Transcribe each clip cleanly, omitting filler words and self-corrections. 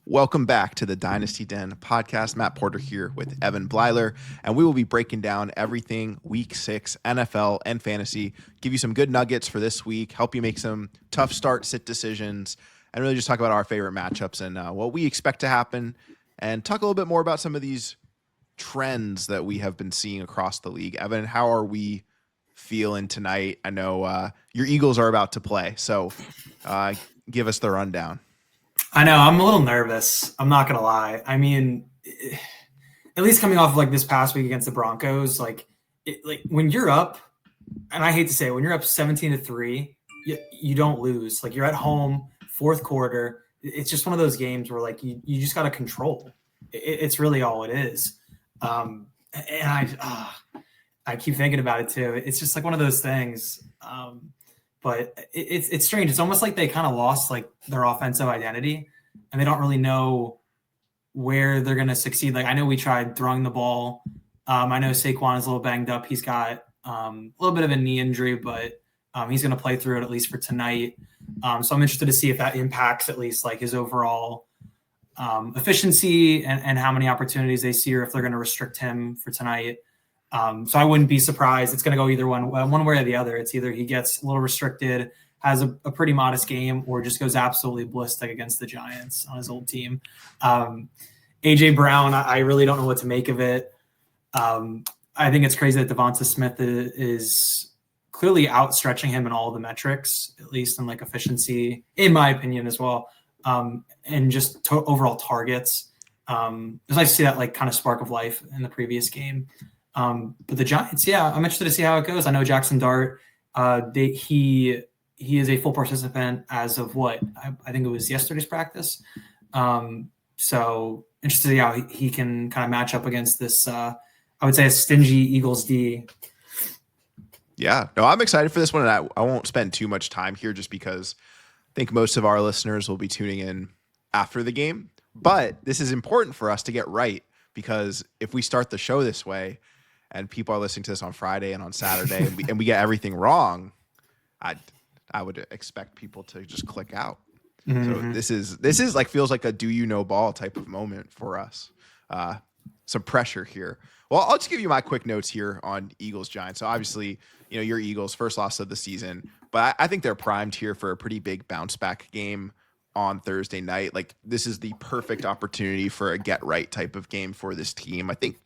Welcome back to the Dynasty Den podcast. Matt Porter here with Evan Blyler, and we will be breaking down everything Week 6 NFL and fantasy, give you some good nuggets for this week, help you make some tough start sit decisions, and really just talk about our favorite matchups and what we expect to happen, and talk a little bit more about some of these trends that we have been seeing across the league. Evan, how are we feeling tonight? I know your Eagles are about to play, so give us the rundown. I know I'm a little nervous. I'm not gonna lie. I mean, at least coming off of like this past week against the Broncos, like when you're up, and I hate to say it, when you're up 17-3, you don't lose. Like you're at home, fourth quarter. It's just one of those games where like you just got to control. It's really all it is. And I keep thinking about it too. It's just like one of those things. But it's strange. It's almost like they kind of lost like their offensive identity, and they don't really know where they're going to succeed. Like I know we tried throwing the ball. I know Saquon is a little banged up. He's got a little bit of a knee injury, but he's going to play through it at least for tonight. So I'm interested to see if that impacts at least like his overall efficiency and how many opportunities they see, or if they're going to restrict him for tonight. So I wouldn't be surprised. It's going to go either one way or the other. It's either he gets a little restricted, has a pretty modest game, or just goes absolutely ballistic against the Giants on his old team. AJ Brown, I really don't know what to make of it. I think it's crazy that Devonta Smith is clearly outstretching him in all the metrics, at least in like efficiency, in my opinion as well, and just overall targets. It's nice to see that like kind of spark of life in the previous game. But the Giants, yeah, I'm interested to see how it goes. I know Jackson Dart, he is a full participant as of what I think it was yesterday's practice. So interested to see how he can kind of match up against this, I would say a stingy Eagles D. Yeah, no, I'm excited for this one, and I won't spend too much time here just because I think most of our listeners will be tuning in after the game. But this is important for us to get right, because if we start the show this way and people are listening to this on Friday and on Saturday and we get everything wrong, I would expect people to just click out. Mm-hmm. So this is like feels like a do you know ball type of moment for us. Some pressure here. Well, I'll just give you my quick notes here on Eagles Giants. So obviously, you know, your Eagles first loss of the season, but I think they're primed here for a pretty big bounce back game on Thursday night. Like this is the perfect opportunity for a get right type of game for this team. I think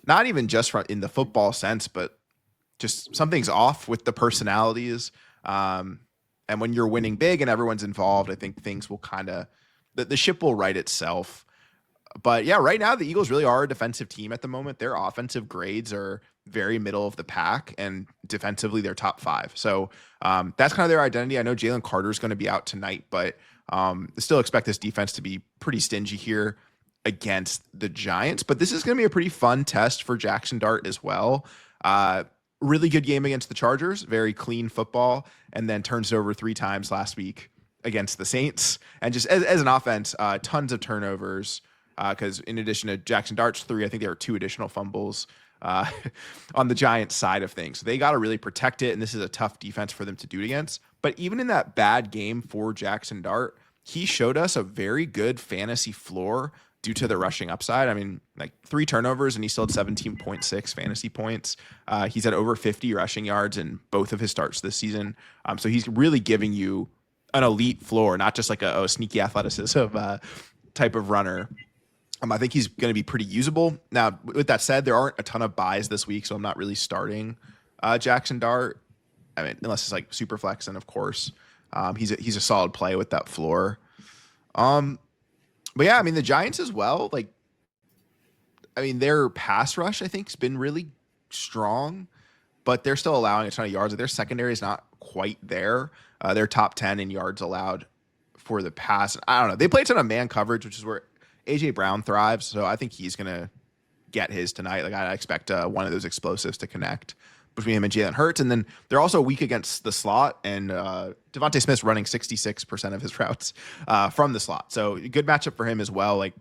not even just in the football sense, but just something's off with the personalities. And when you're winning big and everyone's involved, I think things will kind of the ship will right itself. But yeah, right now the Eagles really are a defensive team at the moment. Their offensive grades are very middle of the pack, and defensively they're top 5. So that's kind of their identity. I know Jalen Carter is going to be out tonight, but still expect this defense to be pretty stingy here against the Giants. But this is going to be a pretty fun test for Jackson Dart as well. Really good game against the Chargers, very clean football, and then turns it over 3 times last week against the Saints. And just as an offense, tons of turnovers. Because in addition to Jackson Dart's 3, I think there were 2 additional fumbles on the Giants side of things. So they got to really protect it, and this is a tough defense for them to do it against. But even in that bad game for Jackson Dart, he showed us a very good fantasy floor due to the rushing upside. I mean, like 3 turnovers, and he still had 17.6 fantasy points. He's at over 50 rushing yards in both of his starts this season. So he's really giving you an elite floor, not just like a sneaky athleticism type of runner. I think he's going to be pretty usable. Now, with that said, there aren't a ton of buys this week, so I'm not really starting Jackson Dart. I mean, unless it's like super flex, and of course, he's a solid play with that floor. But yeah, I mean the Giants as well. Like, I mean their pass rush I think has been really strong, but they're still allowing a ton of yards. Their secondary is not quite there. They're top 10 in yards allowed for the pass. I don't know. They play a ton of man coverage, which is where AJ Brown thrives, so I think he's going to get his tonight. Like I expect one of those explosives to connect between him and Jalen Hurts. And then they're also weak against the slot, and Devonta Smith's running 66% of his routes from the slot. So good matchup for him as well. Like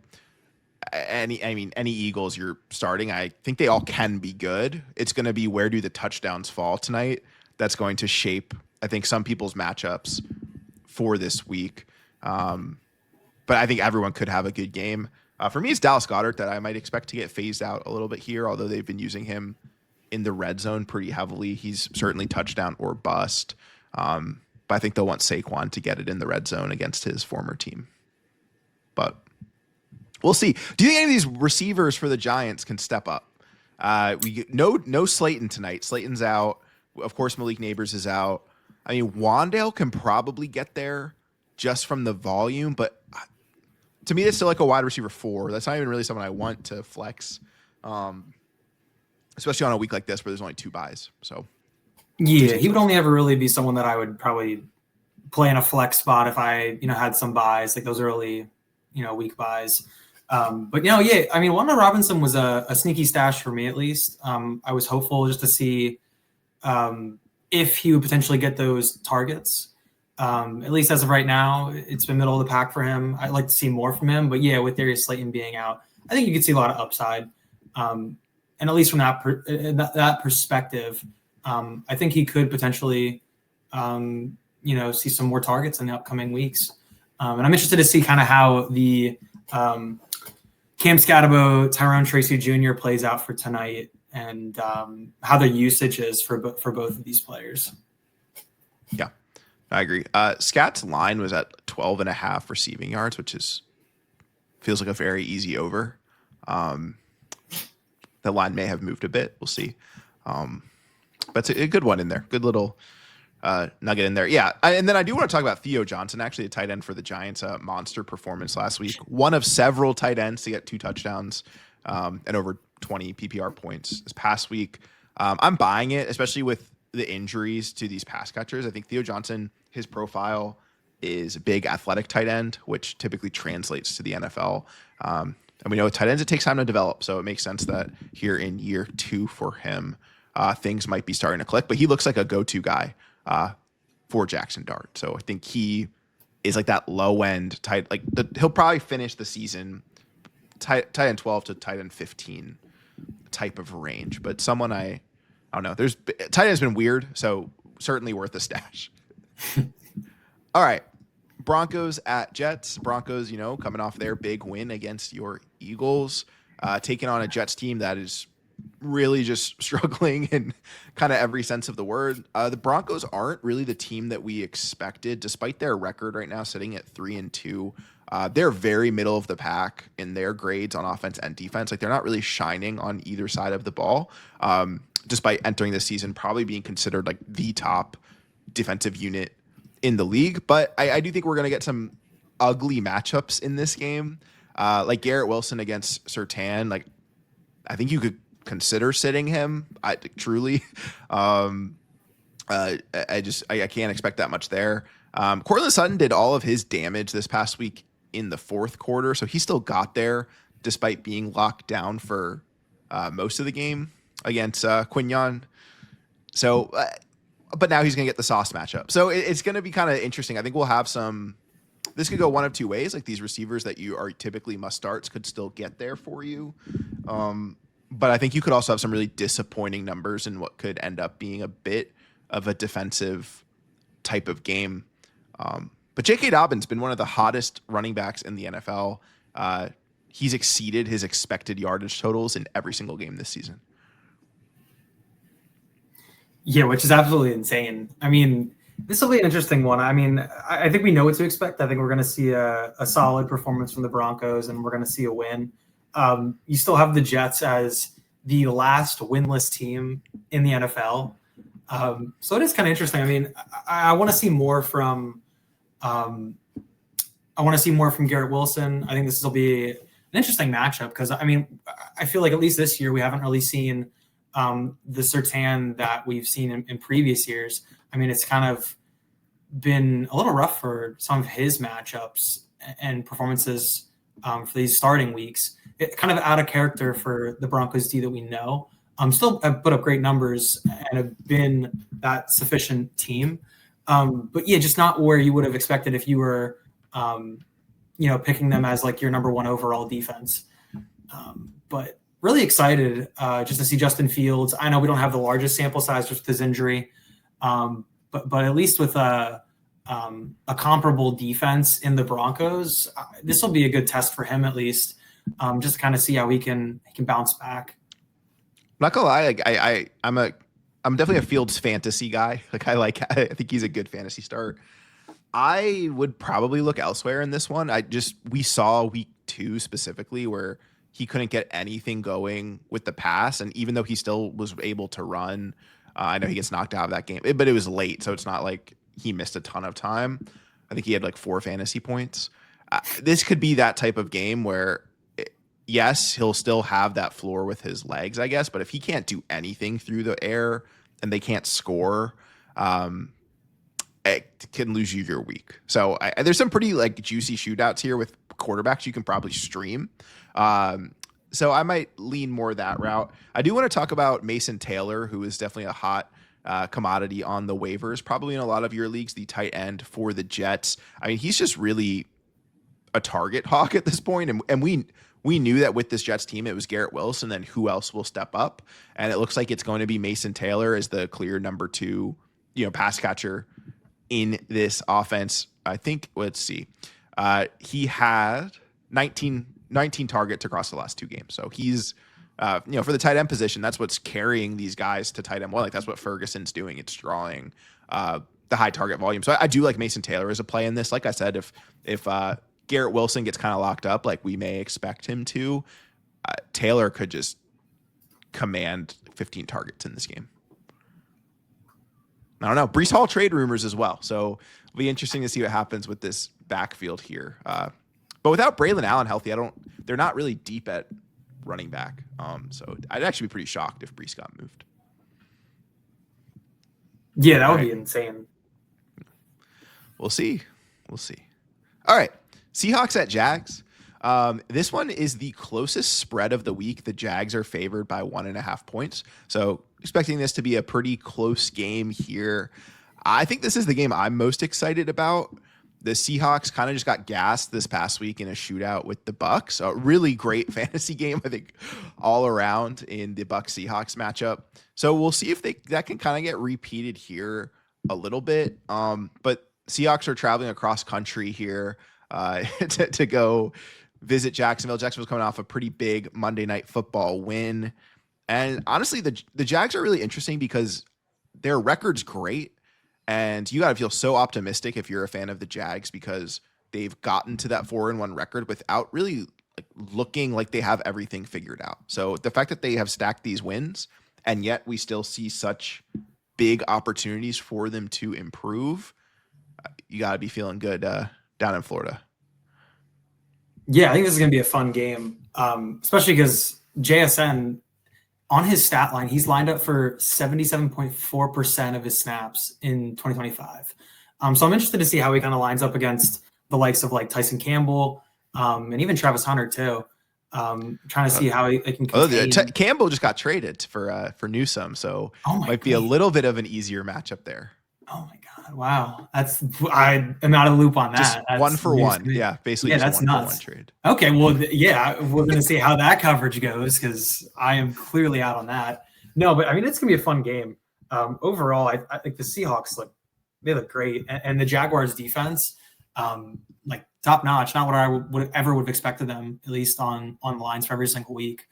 any Eagles you're starting, I think they all can be good. It's going to be where do the touchdowns fall tonight that's going to shape, I think, some people's matchups for this week. but I think everyone could have a good game. For me, it's Dallas Goedert that I might expect to get phased out a little bit here, although they've been using him in the red zone pretty heavily. He's certainly touchdown or bust. But I think they'll want Saquon to get it in the red zone against his former team. But we'll see. Do you think any of these receivers for the Giants can step up? No Slayton tonight. Slayton's out. Of course, Malik Neighbors is out. I mean, Wandale can probably get there just from the volume, but to me, it's still like a wide receiver 4. That's not even really someone I want to flex, especially on a week like this where there's only 2 buys. So, yeah, he would only ever really be someone that I would probably play in a flex spot if I, had some buys, like those early, week buys. But yeah, I mean, Wanda Robinson was a sneaky stash for me, at least. I was hopeful just to see if he would potentially get those targets. At least as of right now, it's been middle of the pack for him. I'd like to see more from him, but yeah, with Darius Slayton being out, I think you could see a lot of upside. And at least from that perspective, I think he could potentially, see some more targets in the upcoming weeks. And I'm interested to see kind of how the Cam Scatabo, Tyrone Tracy Jr. plays out for tonight, and how their usage is for both of these players. Yeah, I agree. Scat's line was at 12.5 receiving yards, which feels like a very easy over. The line may have moved a bit. We'll see. But it's a good one in there. Good little nugget in there. Yeah. And then I do want to talk about Theo Johnson, actually a tight end for the Giants. Monster performance last week. One of several tight ends to get 2 touchdowns and over 20 PPR points this past week. I'm buying it, especially with the injuries to these pass catchers. I think Theo Johnson, his profile is a big athletic tight end, which typically translates to the NFL. And we know with tight ends, it takes time to develop. So it makes sense that here in year 2 for him, things might be starting to click. But he looks like a go-to guy for Jackson Dart. So I think he is like that low end tight. He'll probably finish the season tight end 12 to tight end 15 type of range. But someone I don't know. Tight end has been weird, so certainly worth a stash. All right. Broncos at Jets. Broncos, coming off their big win against your Eagles, taking on a Jets team that is really just struggling in kind of every sense of the word. The Broncos aren't really the team that we expected, despite their record right now sitting at 3-2. They're very middle of the pack in their grades on offense and defense. Like, they're not really shining on either side of the ball, despite entering this season probably being considered like the top defensive unit in the league. But I do think we're going to get some ugly matchups in this game. Like Garrett Wilson against Surtain. Like, I think you could consider sitting him. Truly. I can't expect that much there. Courtland Sutton did all of his damage this past week in the fourth quarter, so he still got there despite being locked down for most of the game against Quignon. So, but now he's going to get the Sauce matchup. So it's going to be kind of interesting. I think we'll have this could go one of two ways. Like, these receivers that you are typically must starts could still get there for you. But I think you could also have some really disappointing numbers in what could end up being a bit of a defensive type of game. But J.K. Dobbins been one of the hottest running backs in the NFL. He's exceeded his expected yardage totals in every single game this season. Yeah, which is absolutely insane. I mean, this will be an interesting one. I mean, I think we know what to expect. I think we're going to see a solid performance from the Broncos, and we're going to see a win. You still have the Jets as the last winless team in the NFL. So it is kind of interesting. I mean, I want to see more from Garrett Wilson. I think this will be an interesting matchup because, I mean, I feel like at least this year we haven't really seen the Surtain that we've seen in previous years. I mean, it's kind of been a little rough for some of his matchups and performances for these starting weeks. It kind of out of character for the Broncos D that we know. Still have put up great numbers and have been that sufficient team. But yeah, just not where you would have expected if you were, picking them as like your number one overall defense. But really excited just to see Justin Fields. I know we don't have the largest sample size just with his injury, but at least with a comparable defense in the Broncos, this will be a good test for him at least, just to kind of see how he can bounce back. I'm not gonna lie, like I'm definitely a Fields fantasy guy. I think he's a good fantasy start. I would probably look elsewhere in this one. We saw week 2 specifically where he couldn't get anything going with the pass, and even though he still was able to run, I know he gets knocked out of that game, but it was late, so it's not like he missed a ton of time. I think he had like 4 fantasy points. This could be that type of game where, yes, he'll still have that floor with his legs, I guess, but if he can't do anything through the air and they can't score, it can lose you your week. So there's some pretty like juicy shootouts here with quarterbacks you can probably stream. So I might lean more that route. I do want to talk about Mason Taylor, who is definitely a hot commodity on the waivers, probably in a lot of your leagues, the tight end for the Jets. I mean, he's just really a target hawk at this point, and we knew that with this Jets team, it was Garrett Wilson, then who else will step up? And it looks like it's going to be Mason Taylor as the clear number 2, pass catcher in this offense. I think, let's see. He had 19 targets across the last 2 games. So he's, for the tight end position, that's what's carrying these guys to tight end. Well, like that's what Ferguson's doing. It's drawing the high target volume. So I do like Mason Taylor as a play in this. Like I said, if Garrett Wilson gets kind of locked up, like we may expect him to, Taylor could just command 15 targets in this game. I don't know. Breece Hall trade rumors as well. So it'll be interesting to see what happens with this backfield here. But without Braylon Allen healthy, they're not really deep at running back. So I'd actually be pretty shocked if Breece got moved. Yeah, that would be insane. We'll see. All right. Seahawks at Jags. This one is the closest spread of the week. The Jags are favored by 1.5 points. So expecting this to be a pretty close game here. I think this is the game I'm most excited about. The Seahawks kind of just got gassed this past week in a shootout with the Bucks. A really great fantasy game, I think, all around in the Bucks Seahawks matchup. So we'll see if that can kind of get repeated here a little bit. But Seahawks are traveling across country here to go visit Jacksonville. Jacksonville's coming off a pretty big Monday Night Football win. And honestly, the Jags are really interesting because their record's great. And you got to feel so optimistic if you're a fan of the Jags because they've gotten to that 4-1 record without really looking like they have everything figured out. So the fact that they have stacked these wins and yet we still see such big opportunities for them to improve, you got to be feeling good down in Florida. Yeah, I think this is going to be a fun game, especially because JSN, on his stat line, he's lined up for 77.4% of his snaps in 2025. So I'm interested to see how he kind of lines up against the likes of like Tyson Campbell and even Travis Hunter too. Trying to see how he can contain. Campbell just got traded for Newsome, so might be a little bit of an easier matchup there. Oh my God. Wow. I am out of the loop on that. Just that's 1 for 1. Yeah. Basically just that's 1 nuts. for 1 trade. Okay. Well, yeah, we're going to see how that coverage goes because I am clearly out on that. No, but I mean, it's going to be a fun game. Overall, I think the Seahawks they look great. And the Jaguars defense, like top notch, not what I would have expected them, at least on the lines for every single week.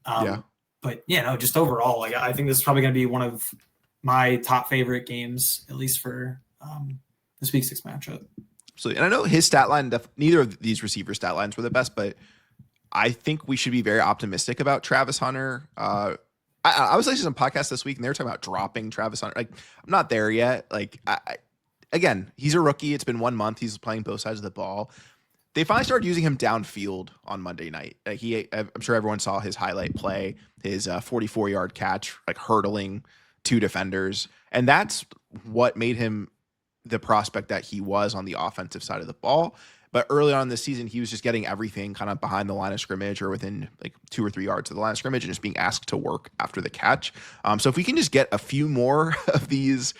But just overall, like I think this is probably going to be one of my top favorite games, at least for this week 6 matchup. Absolutely. And I know his stat line, neither of these receiver stat lines were the best, but I think we should be very optimistic about Travis Hunter. I was listening to some podcasts this week and they were talking about dropping Travis Hunter. Like, I'm not there yet. Like, again, he's a rookie. It's been 1 month. He's playing both sides of the ball. They finally started using him downfield on Monday night. I'm sure everyone saw his highlight play, his 44-yard catch, like hurdling 2 defenders. And that's what made him the prospect that he was on the offensive side of the ball. But early on in the season, he was just getting everything kind of behind the line of scrimmage or within like 2 or 3 yards of the line of scrimmage and just being asked to work after the catch. So if we can just get a few more of these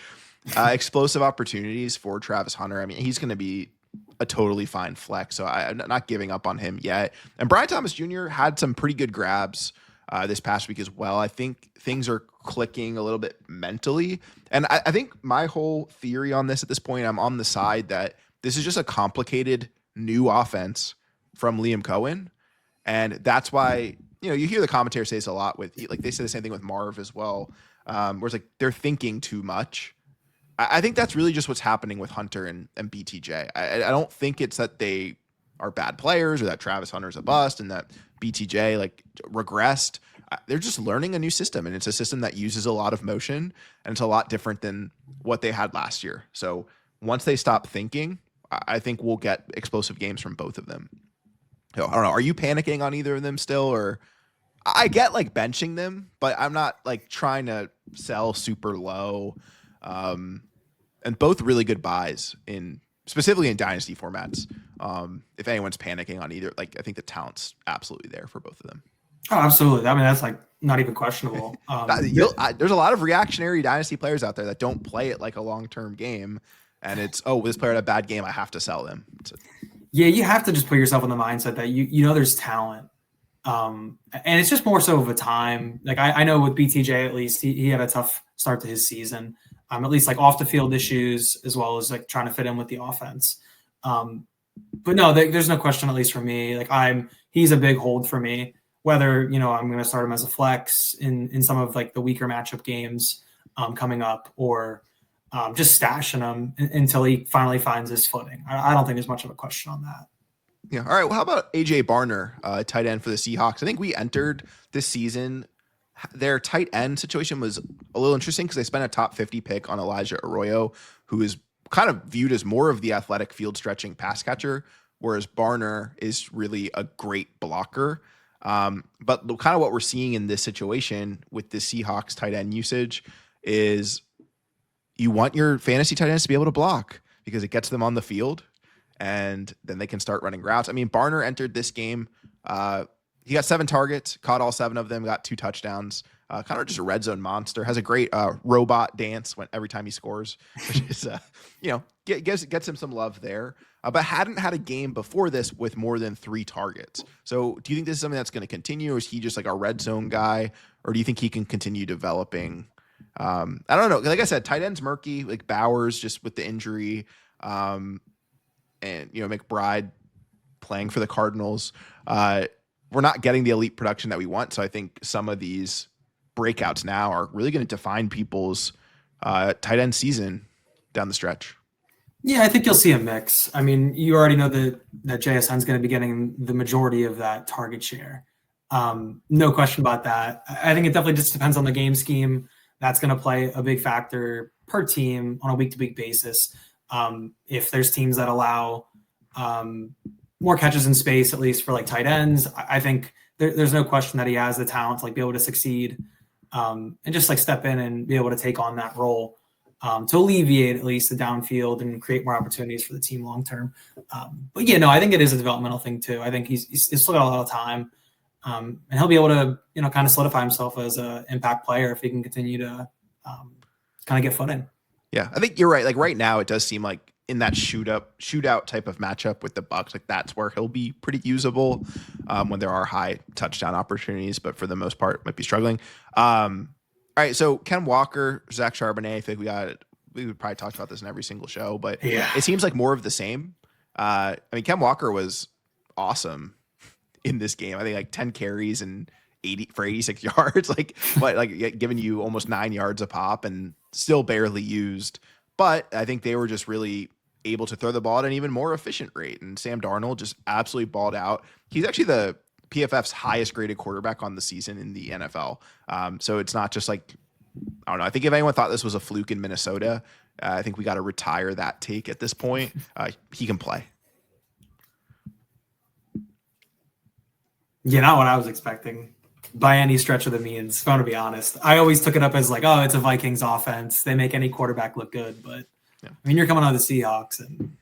explosive opportunities for Travis Hunter, I mean, he's going to be a totally fine flex. So I'm not giving up on him yet. And Brian Thomas Jr. had some pretty good grabs this past week as well. I think things are clicking a little bit mentally. And I think my whole theory on this at this point, I'm on the side that this is just a complicated new offense from Liam Cohen. And that's why, you hear the commentators say this a lot with, like, they say the same thing with Marv as well, where it's like they're thinking too much. I think that's really just what's happening with Hunter and BTJ. I don't think it's that they are bad players or that Travis Hunter's a bust and that BTJ like regressed. They're just learning a new system, and it's a system that uses a lot of motion, and it's a lot different than what they had last year. So once they stop thinking, I think we'll get explosive games from both of them. So, I don't know. Are you panicking on either of them still, or I get like benching them, but I'm not like trying to sell super low. And both really good buys specifically in dynasty formats. If anyone's panicking on either, like, I think the talent's absolutely there for both of them. Oh, absolutely. I mean, that's like not even questionable. There's a lot of reactionary dynasty players out there that don't play it like a long-term game. And it's, this player had a bad game, I have to sell them. Yeah, you have to just put yourself in the mindset that you know there's talent. And it's just more so of a time. Like I know with BTJ, at least he had a tough start to his season. At least like off the field issues, as well as like trying to fit in with the offense. But no, there's no question, at least for me. Like he's a big hold for me. Whether I'm going to start him as a flex in some of like the weaker matchup games coming up, or just stashing him until he finally finds his footing. I don't think there's much of a question on that. Yeah. All right. Well, how about AJ Barner, tight end for the Seahawks? I think we entered this season. Their tight end situation was a little interesting because they spent a top 50 pick on Elijah Arroyo, who is kind of viewed as more of the athletic field stretching pass catcher, whereas Barner is really a great blocker. But kind of what we're seeing in this situation with the Seahawks tight end usage is you want your fantasy tight ends to be able to block because it gets them on the field and then they can start running routes. I mean, Barner entered this game. He got 7 targets, caught all 7 of them, got 2 touchdowns. Kind of just a red zone monster. Has a great robot dance every time he scores, which is gets him some love there. But hadn't had a game before this with more than 3 targets. So do you think this is something that's going to continue, or is he just like a red zone guy, or do you think he can continue developing? I don't know. Like I said, tight end's murky. Like Bowers just with the injury, and McBride playing for the Cardinals. We're not getting the elite production that we want. So I think some of these breakouts now are really going to define people's tight end season down the stretch. Yeah, I think you'll see a mix. I mean, you already know that JSN is going to be getting the majority of that target share. No question about that. I think it definitely just depends on the game scheme. That's going to play a big factor per team on a week-to-week basis. If there's teams that allow more catches in space, at least for like tight ends, I think there's no question that he has the talent to like be able to succeed and just like step in and be able to take on that role to alleviate at least the downfield and create more opportunities for the team long term. But yeah, no, I think it is a developmental thing too. I think he's still got a lot of time, and he'll be able to kind of solidify himself as an impact player if he can continue to kind of get footing. Yeah, I think you're right. Like right now, it does seem like in that shootout type of matchup with the Bucs, like that's where he'll be pretty usable when there are high touchdown opportunities, but for the most part might be struggling. All right, so Ken Walker, Zach Charbonnet, I think we would probably talk about this in every single show, but yeah, it seems like more of the same. I mean, Ken Walker was awesome in this game. I think like 10 carries and 86 yards, giving you almost 9 yards a pop and still barely used. But I think they were just really able to throw the ball at an even more efficient rate. And Sam Darnold just absolutely balled out. He's actually the PFF's highest graded quarterback on the season in the NFL. So it's not just like, I don't know. I think if anyone thought this was a fluke in Minnesota, I think we got to retire that take at this point. He can play. Yeah, not what I was expecting by any stretch of the means. If I'm going to be honest, I always took it up as like, oh, it's a Vikings offense. They make any quarterback look good. But yeah. I mean, you're coming out of the Seahawks and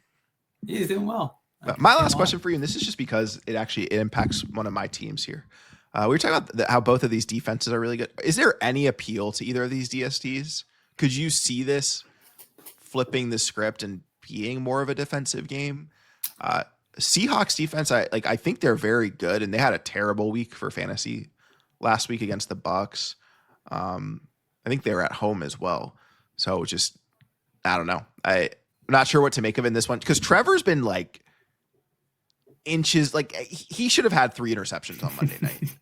he's doing well. My last question for you, and this is just because it impacts one of my teams here. We were talking about how both of these defenses are really good. Is there any appeal to either of these DSTs? Could you see this flipping the script and being more of a defensive game? Seahawks defense, I think they're very good, and they had a terrible week for fantasy last week against the Bucks. I think they were at home as well. So just, I don't know. I'm not sure what to make of in this one because Trevor's been like inches, like he should have had 3 interceptions on Monday night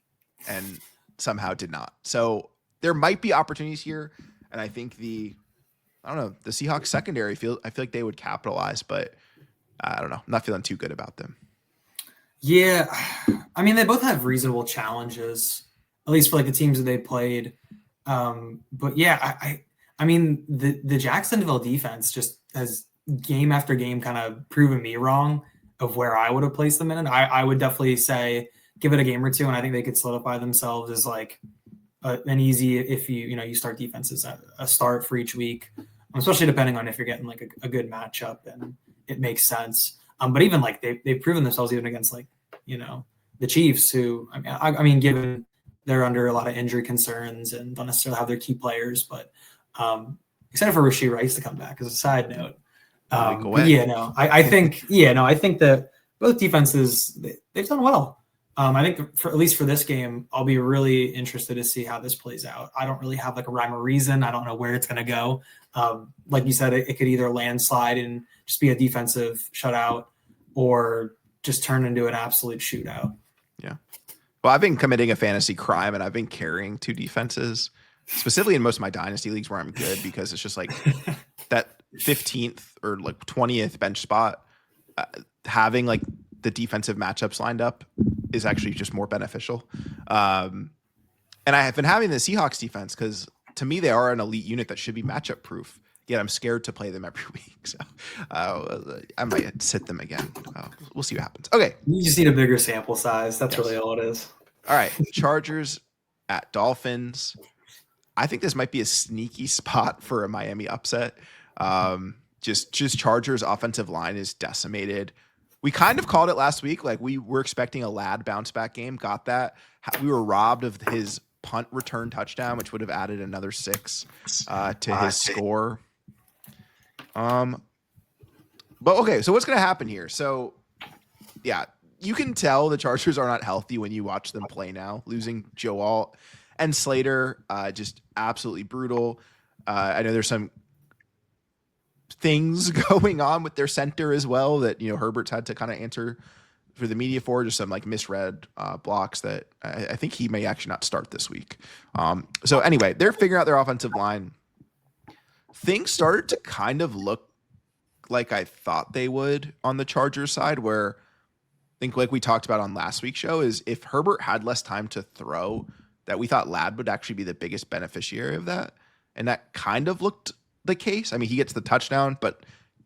and somehow did not. So there might be opportunities here. And I think the Seahawks secondary I feel like they would capitalize, but I don't know. I'm not feeling too good about them. Yeah. I mean, they both have reasonable challenges, at least for like the teams that they played. But yeah, I mean, the Jacksonville defense just has game after game kind of proven me wrong of where I would have placed them in. And I would definitely say give it a game or two, and I think they could solidify themselves as like an easy, if you start defenses at a start for each week, especially depending on if you're getting like a good matchup and it makes sense. But even like they've proven themselves even against like, the Chiefs, who I mean, given they're under a lot of injury concerns and don't necessarily have their key players, but excited for Rashee Rice to come back as a side note. I think that both defenses, they've done well. I think at least for this game, I'll be really interested to see how this plays out. I don't really have like a rhyme or reason. I don't know where it's going to go. Like you said, it could either landslide and just be a defensive shutout or just turn into an absolute shootout. Yeah. Well, I've been committing a fantasy crime and I've been carrying 2 defenses, specifically in most of my dynasty leagues where I'm good, because it's just like that 15th or like 20th bench spot, having like the defensive matchups lined up is actually just more beneficial. And I have been having the Seahawks defense because to me, they are an elite unit that should be matchup proof. Yet I'm scared to play them every week. So I might sit them again. We'll see what happens. Okay. You just need a bigger sample size. That's really all it is. All right. Chargers at Dolphins. I think this might be a sneaky spot for a Miami upset. Just Chargers offensive line is decimated. We kind of called it last week. Like we were expecting a Ladd bounce back game. Got that. We were robbed of his punt return touchdown, which would have added another 6 to his score. But okay, so what's going to happen here? So yeah, you can tell the Chargers are not healthy when you watch them play now. Losing Joe Alt and Slater, just absolutely brutal. I know there's some things going on with their center as well that, Herbert's had to kind of answer for the media for, just some like misread blocks that I think he may actually not start this week. So anyway, they're figuring out their offensive line. Things started to kind of look like I thought they would on the Chargers side, where I think like we talked about on last week's show is if Herbert had less time to throw, that we thought Ladd would actually be the biggest beneficiary of that. And that kind of looked the case. I mean, he gets the touchdown, but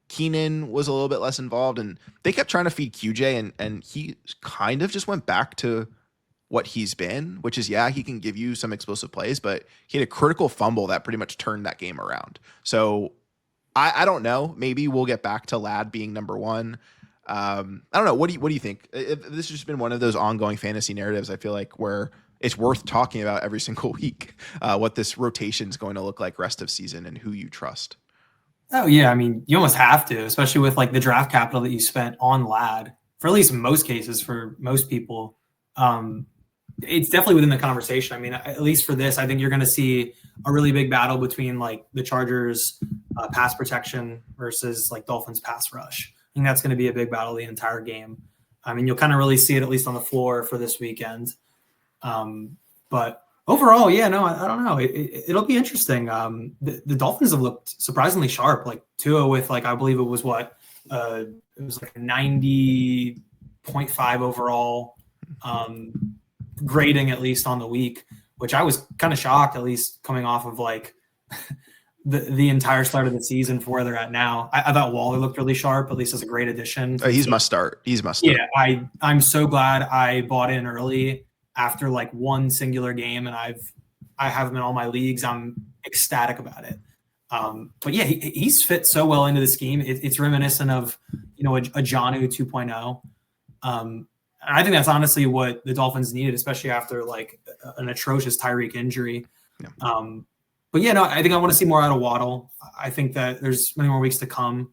Keenan was a little bit less involved, and they kept trying to feed QJ, and he kind of just went back to what he's been, which is, he can give you some explosive plays, but he had a critical fumble that pretty much turned that game around. So I don't know. Maybe we'll get back to Ladd being number 1. I don't know. What do you think? This has just been one of those ongoing fantasy narratives, I feel like, where it's worth talking about every single week, what this rotation is going to look like rest of season and who you trust. Oh yeah, I mean, you almost have to, especially with like the draft capital that you spent on Ladd. For at least in most cases, for most people, it's definitely within the conversation. I mean, at least for this, I think you're going to see a really big battle between like the Chargers pass protection versus like Dolphins pass rush. I think that's going to be a big battle the entire game. I mean, you'll kind of really see it at least on the floor for this weekend. But overall, I don't know. It'll be interesting. The Dolphins have looked surprisingly sharp. Like Tua with like, I believe it was it was like a 90.5 overall grading, at least on the week, which I was kind of shocked, at least coming off of like the entire start of the season for where they're at now. I thought Waller looked really sharp, at least as a great addition. He's must start. Yeah, I'm so glad I bought in early after like one singular game, and I have him in all my leagues. I'm ecstatic about it. But yeah, he's fit so well into the scheme. It's reminiscent of, a Jonnu 2.0. And I think that's honestly what the Dolphins needed, especially after like an atrocious Tyreek injury. Yeah. But I think I want to see more out of Waddle. I think that there's many more weeks to come.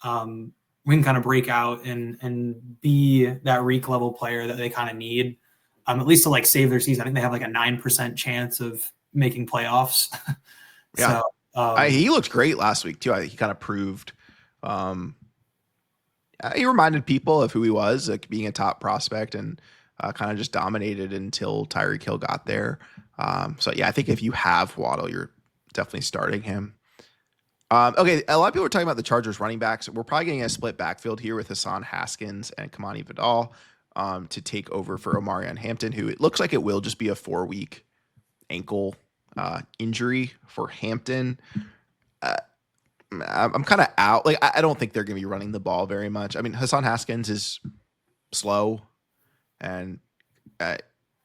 We can kind of break out and be that Reek level player that they kind of need. at least to like save their season. I think they have like a 9% chance of making playoffs. Yeah. So He looked great last week too. He kind of proved, he reminded people of who he was, like being a top prospect, and kind of just dominated until Tyreek Hill got there. So yeah, I think if you have Waddle, you're definitely starting him. Okay, a lot of people are talking about the Chargers running backs. We're probably getting a split backfield here with Hassan Haskins and Kamani Vidal to take over for Omarion Hampton, who it looks like it will just be a 4-week ankle injury for Hampton. I'm kind of out. Like, I don't think they're going to be running the ball very much. I mean, Hassan Haskins is slow, and I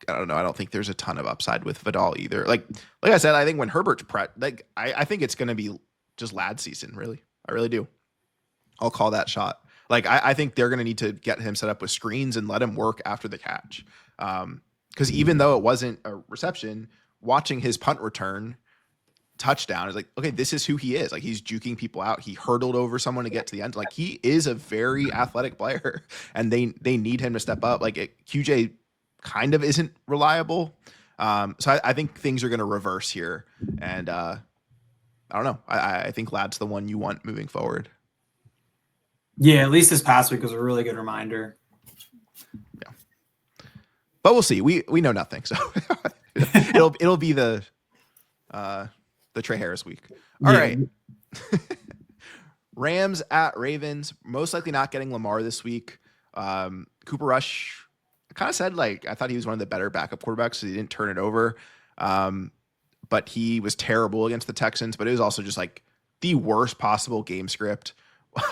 don't know. I don't think there's a ton of upside with Vidal either. Like I said, I think when Herbert's I think it's going to be just lad season. Really, I really do. I'll call that shot. Like, I think they're going to need to get him set up with screens and let him work after the catch. Because even though it wasn't a reception, watching his punt return touchdown is like, okay, this is who he is. Like, he's juking people out. He hurdled over someone to get to the end. Like, he is a very athletic player, and they need him to step up. Like, QJ kind of isn't reliable. So I think things are going to reverse here. And I don't know. I think Lad's the one you want moving forward. Yeah, at least this past week was a really good reminder. Yeah. But we'll see. We know nothing. So it'll be the Trey Harris week. All right. Rams at Ravens. Most likely not getting Lamar this week. Cooper Rush, I kind of said, like, I thought he was one of the better backup quarterbacks, so he didn't turn it over. But he was terrible against the Texans. But it was also just like the worst possible game script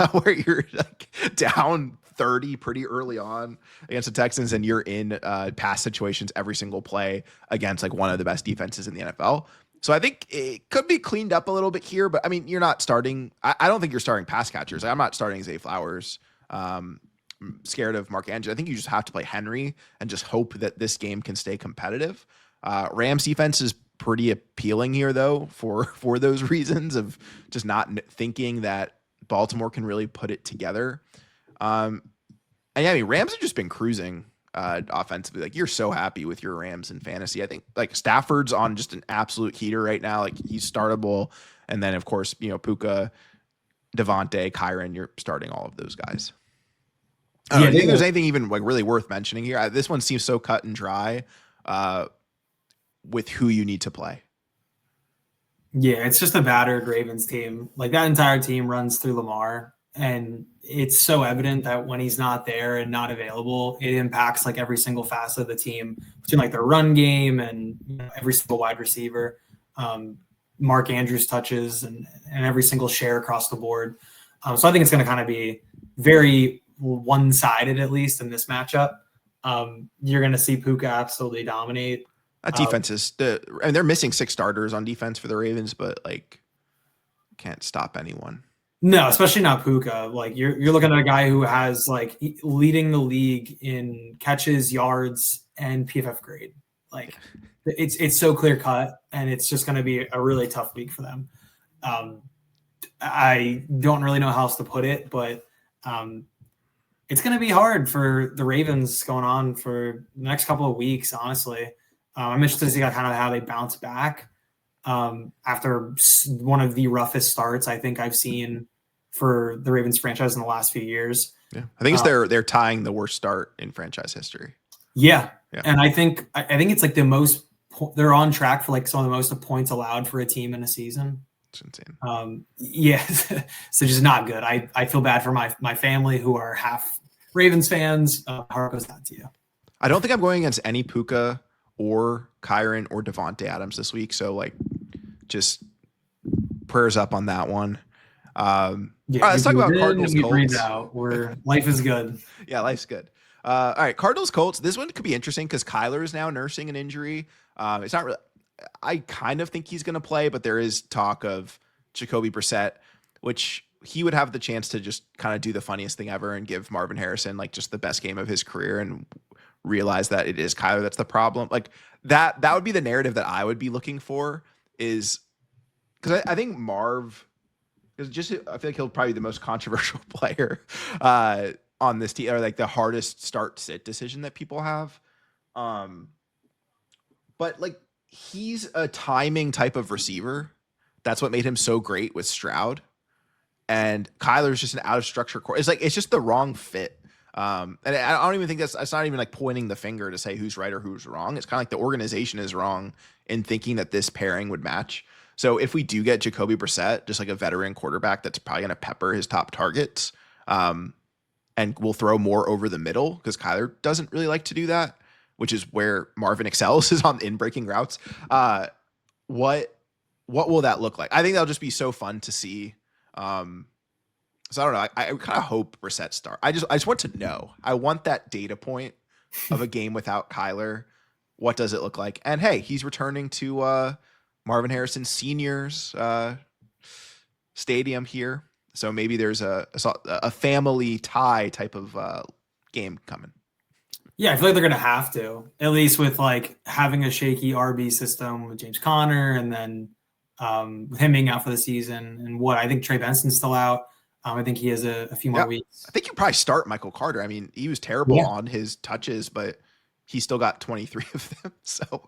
where you're like down 30 pretty early on against the Texans, and you're in pass situations every single play against like one of the best defenses in the NFL. So I think it could be cleaned up a little bit here, but I mean, you're not starting. I don't think you're starting pass catchers. I'm not starting Zay Flowers. I'm scared of Mark Andrews. I think you just have to play Henry and just hope that this game can stay competitive. Rams defense is pretty appealing here, though, for those reasons of just not thinking that Baltimore can really put it together. And yeah, I mean, Rams have just been cruising offensively. Like, you're so happy with your Rams in fantasy. I think like Stafford's on just an absolute heater right now. Like, he's startable. And then of course, Puka, Devontae, Kyron, you're starting all of those guys. I don't think there's anything even like really worth mentioning here. This one seems so cut and dry with who you need to play. Yeah, it's just a battered Ravens team. Like, that entire team runs through Lamar, and it's so evident that when he's not there and not available, it impacts like every single facet of the team, between like their run game and every single wide receiver, Mark Andrews touches and every single share across the board. So I think it's going to kind of be very one-sided, at least in this matchup. You're going to see Puka absolutely dominate. That defense is they're missing 6 starters on defense for the Ravens, but like can't stop anyone. No, especially not Puka. Like, you're looking at a guy who has like leading the league in catches, yards, and PFF grade. Like, it's so clear cut, and it's just going to be a really tough week for them. I don't really know how else to put it, but it's going to be hard for the Ravens going on for the next couple of weeks, honestly. I'm interested to see kind of how they bounce back after one of the roughest starts I think I've seen for the Ravens franchise in the last few years. Yeah, I think it's they're tying the worst start in franchise history. Yeah. And I think it's like the most. They're on track for like some of the most points allowed for a team in a season. It's insane. Yeah, so just not good. I feel bad for my family who are half Ravens fans. Heart goes out to you. I don't think I'm going against any Puka or Kyron or Devontae Adams this week. So like, just prayers up on that one. All right, let's talk about Cardinals Colts. Life is good. Yeah, life's good. All right, Cardinals Colts. This one could be interesting because Kyler is now nursing an injury. It's not really. I kind of think he's going to play, but there is talk of Jacoby Brissett, which he would have the chance to just kind of do the funniest thing ever and give Marvin Harrison like just the best game of his career and realize that it is Kyler that's the problem. Like that would be the narrative that I would be looking for, is because I think Marv is just, I feel like he'll probably be the most controversial player on this team, or like the hardest start sit decision that people have. Um, but like he's a timing type of receiver. That's what made him so great with Stroud. And Kyler's just an out of structure core. It's just the wrong fit. And I don't even think that's not even like pointing the finger to say who's right or who's wrong. It's kind of like the organization is wrong in thinking that this pairing would match. So if we do get Jacoby Brissett, just like a veteran quarterback that's probably going to pepper his top targets, and will throw more over the middle because Kyler doesn't really like to do that, which is where Marvin excels is on in breaking routes. What will that look like? I think that'll just be so fun to see. So I don't know. I kind of hope Brissett start. I just want to know. I want that data point of a game without Kyler. What does it look like? And hey, he's returning to Marvin Harrison Senior's stadium here, so maybe there's a family tie type of game coming. Yeah, I feel like they're gonna have to, at least with like having a shaky RB system with James Conner, and then with him being out for the season, and what I think Trey Benson's still out. I think he has a few more weeks. I think you probably start Michael Carter. I mean, he was terrible on his touches, but he still got 23 of them. So,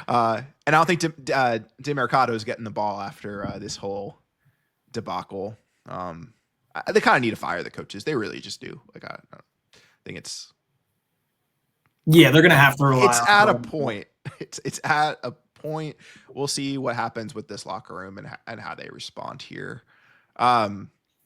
and I don't think DeMercado is getting the ball after this whole debacle. They kind of need to fire the coaches. They really just do. Like, I think it's. Yeah, they're gonna have to rely. It's at a point. It's at a point. We'll see what happens with this locker room and how they respond here.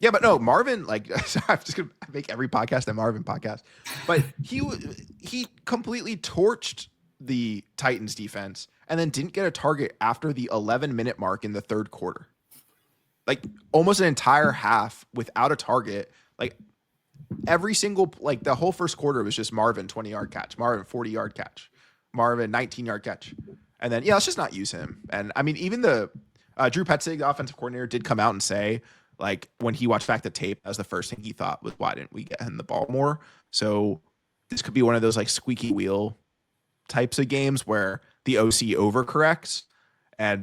Yeah, but no, Marvin, like, I'm just gonna make every podcast a Marvin podcast. But he completely torched the Titans defense and then didn't get a target after the 11-minute mark in the third quarter. Like almost an entire half without a target. Like every single, like the whole first quarter was just Marvin 20-yard catch, Marvin 40-yard catch, Marvin 19-yard catch. And then, let's just not use him. And I mean, even the Drew Petzing, the offensive coordinator, did come out and say, like, when he watched back the tape, that was the first thing he thought was, why didn't we get him the ball more? So this could be one of those like squeaky wheel types of games where the OC overcorrects. And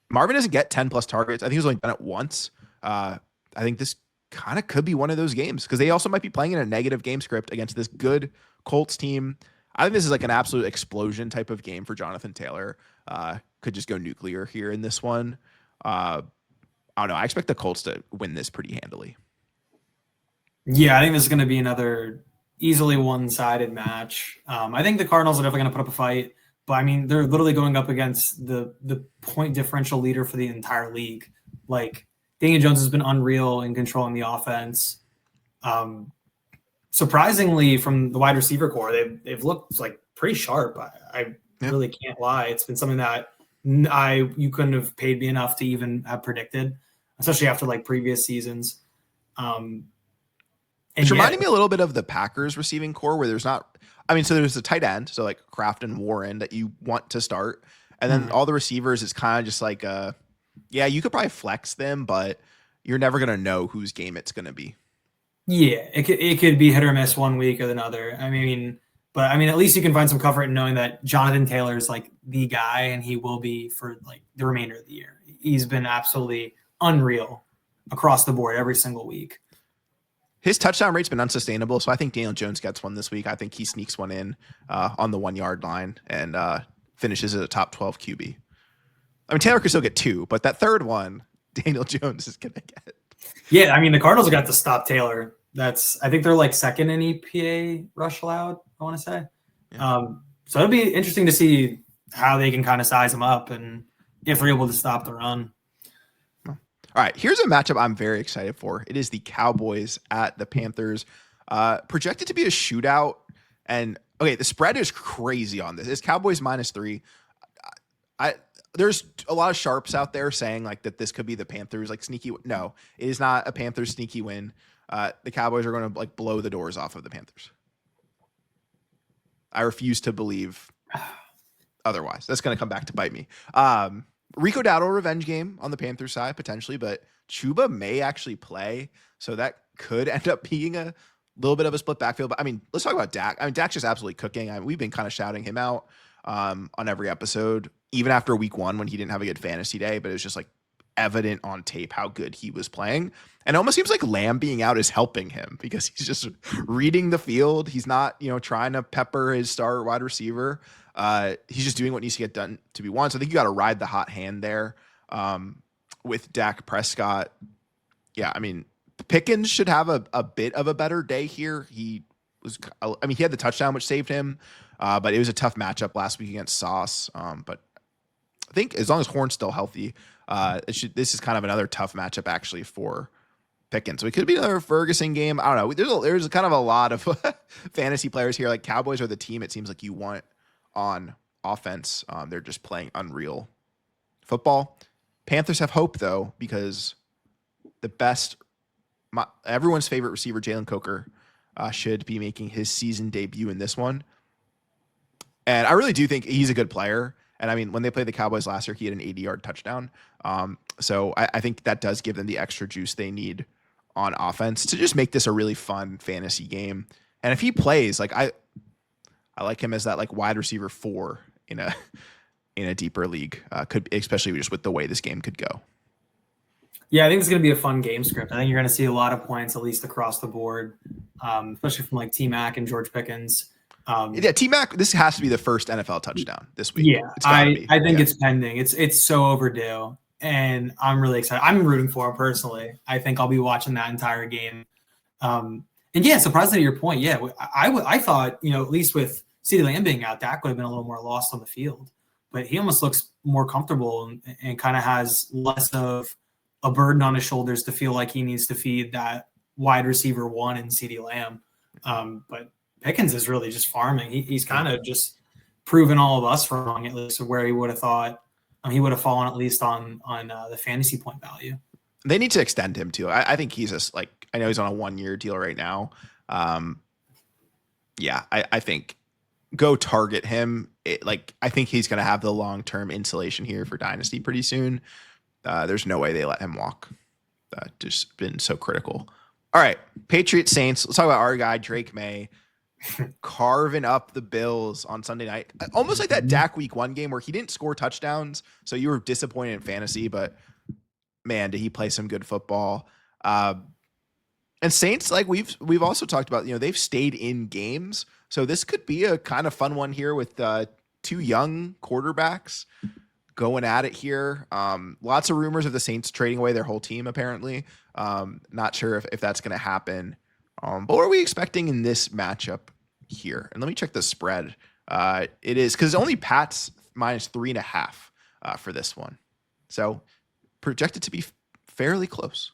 Marvin doesn't get 10 plus targets. I think he's only done it once. I think this kind of could be one of those games because they also might be playing in a negative game script against this good Colts team. I think this is like an absolute explosion type of game for Jonathan Taylor. Could just go nuclear here in this one. I don't know. I expect the Colts to win this pretty handily. Yeah, I think this is going to be another easily one-sided match. I think the Cardinals are definitely going to put up a fight, but I mean, they're literally going up against the point differential leader for the entire league. Like, Daniel Jones has been unreal in controlling the offense. Surprisingly, from the wide receiver core, they've looked like pretty sharp. I really can't lie. It's been something that you couldn't have paid me enough to even have predicted, especially after like previous seasons. It's reminding me a little bit of the Packers receiving core where there's not, I mean, so there's a tight end, so like Kraft and Warren that you want to start. And then all the receivers is kind of just like, you could probably flex them, but you're never going to know whose game it's going to be. Yeah, it could be hit or miss one week or another. I mean, at least you can find some comfort in knowing that Jonathan Taylor is like the guy, and he will be for like the remainder of the year. He's been absolutely unreal across the board every single week. His touchdown rate's been unsustainable, so I think Daniel Jones gets one this week. I think he sneaks one in on the 1-yard line and finishes as a top 12 QB. I mean, Taylor could still get two, but that third one, Daniel Jones is going to get. Yeah, I mean, the Cardinals got to stop Taylor. I think they're like second in EPA rush allowed, I want to say. Yeah. So it'll be interesting to see how they can kind of size him up and if they're able to stop the run. All right, here's a matchup I'm very excited for. It is the Cowboys at the Panthers. Projected to be a shootout. And, okay, the spread is crazy on this. It's Cowboys -3. There's a lot of sharps out there saying like that this could be the Panthers like sneaky. No, it is not a Panthers sneaky win. The Cowboys are going to like blow the doors off of the Panthers. I refuse to believe otherwise. That's going to come back to bite me. Rico Dowdle revenge game on the Panthers side potentially, but Chuba may actually play, so that could end up being a little bit of a split backfield. But I mean, let's talk about Dak. I mean, Dak's just absolutely cooking. We've been kind of shouting him out on every episode, even after week 1 when he didn't have a good fantasy day, but it was just like evident on tape how good he was playing. And it almost seems like Lamb being out is helping him because he's just reading the field. He's not, trying to pepper his star wide receiver. He's just doing what needs to get done to be won. So I think you got to ride the hot hand there with Dak Prescott. Yeah, I mean, Pickens should have a bit of a better day here. He had the touchdown, which saved him, but it was a tough matchup last week against Sauce. But I think as long as Horn's still healthy, this is kind of another tough matchup actually for Pickens. So it could be another Ferguson game. I don't know. There's kind of a lot of fantasy players here. Like Cowboys are the team it seems like you want on offense. They're just playing unreal football. Panthers have hope though, because everyone's favorite receiver, Jalen Coker, should be making his season debut in this one. And I really do think he's a good player. And I mean, when they played the Cowboys last year, he had an 80-yard touchdown. So I think that does give them the extra juice they need on offense to just make this a really fun fantasy game. And if he plays, like I like him as that like wide receiver 4 in a deeper league, especially just with the way this game could go. Yeah, I think it's going to be a fun game script. I think you're going to see a lot of points, at least across the board, especially from like T-Mac and George Pickens. T-Mac, this has to be the first NFL touchdown this week. Yeah, I think it's pending. It's so overdue, and I'm really excited. I'm rooting for him personally. I think I'll be watching that entire game. And yeah, surprisingly, to your point, yeah, I thought, at least with CeeDee Lamb being out, Dak would have been a little more lost on the field, but he almost looks more comfortable and kind of has less of a burden on his shoulders to feel like he needs to feed that wide receiver 1 in CeeDee Lamb. But Pickens is really just farming. He's kind of just proven all of us wrong, at least where he would have thought he would have fallen, at least on the fantasy point value. They need to extend him too. I think he's just I know he's on a 1-year deal right now. I think go target him. I think he's going to have the long-term insulation here for Dynasty pretty soon. There's no way they let him walk. Just been so critical. All right, Patriots Saints. Let's talk about our guy Drake May carving up the Bills on Sunday night. Almost like that Dak Week 1 game where he didn't score touchdowns, so you were disappointed in fantasy. But man, did he play some good football? And Saints, like we've also talked about, they've stayed in games, so this could be a kind of fun one here with 2 young quarterbacks going at it here. Lots of rumors of the Saints trading away their whole team, apparently. Not sure if that's going to happen. But what are we expecting in this matchup here? And let me check the spread. It is because only Pats minus 3.5 for this one. So projected to be fairly close.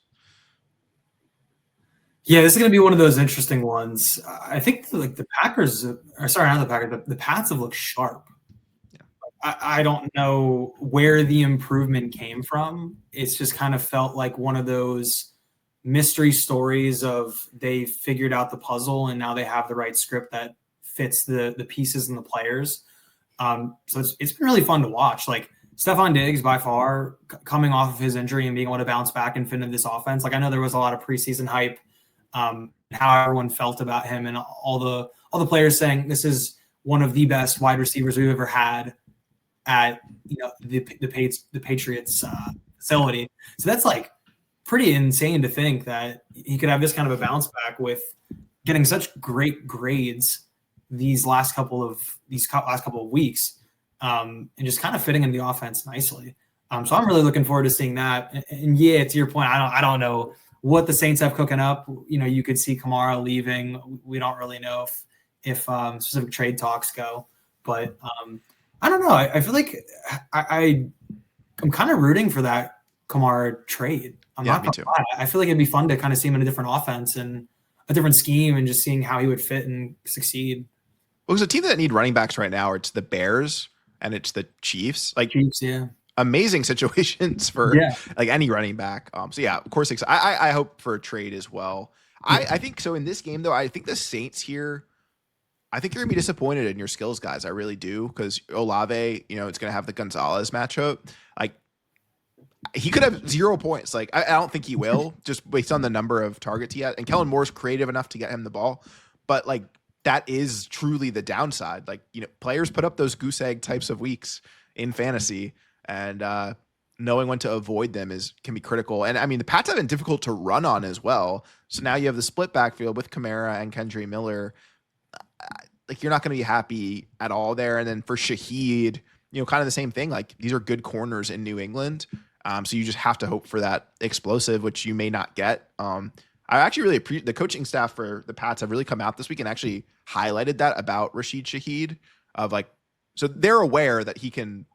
Yeah, this is going to be one of those interesting ones. I think the Packers, or sorry, not the Packers, the Pats have looked sharp. I don't know where the improvement came from. It's just kind of felt like one of those mystery stories of they figured out the puzzle and now they have the right script that fits the pieces and the players. So it's been really fun to watch. Like Stephon Diggs, by far, coming off of his injury and being able to bounce back and fit into this offense. Like I know there was a lot of preseason hype, how everyone felt about him and all the players saying this is one of the best wide receivers we've ever had at the Patriots facility. So that's like pretty insane to think that he could have this kind of a bounce back with getting such great grades these last couple of weeks, and just kind of fitting in the offense nicely. So I'm really looking forward to seeing that. And yeah, to your point, I don't know what the Saints have cooking up. You could see Kamara leaving. We don't really know if specific trade talks go, but I don't know. I feel like I'm kind of rooting for that Kamara trade. I'm not gonna lie. I feel like it'd be fun to kind of see him in a different offense and a different scheme and just seeing how he would fit and succeed. Well, because a team that need running backs right now, it's the Bears and it's the Chiefs. Chiefs, yeah. Amazing situations for like any running back. So yeah, of course, I hope for a trade as well. Yeah. I think so in this game though. I think the Saints here, I think you're gonna be disappointed in your skills guys. I really do, because Olave, it's gonna have the Gonzalez matchup. Like he could have 0 points. Like I don't think he will, just based on the number of targets he had. And Kellen Moore's creative enough to get him the ball, but like that is truly the downside. Like players put up those goose egg types of weeks in fantasy, and knowing when to avoid them can be critical. And I mean, the Pats have been difficult to run on as well. So now you have the split backfield with Kamara and Kendre Miller. Like, you're not going to be happy at all there. And then for Shaheed, kind of the same thing. Like, these are good corners in New England. So you just have to hope for that explosive, which you may not get. I actually really appreciate the coaching staff for the Pats have really come out this week and actually highlighted that about Rashid Shaheed so they're aware that he can,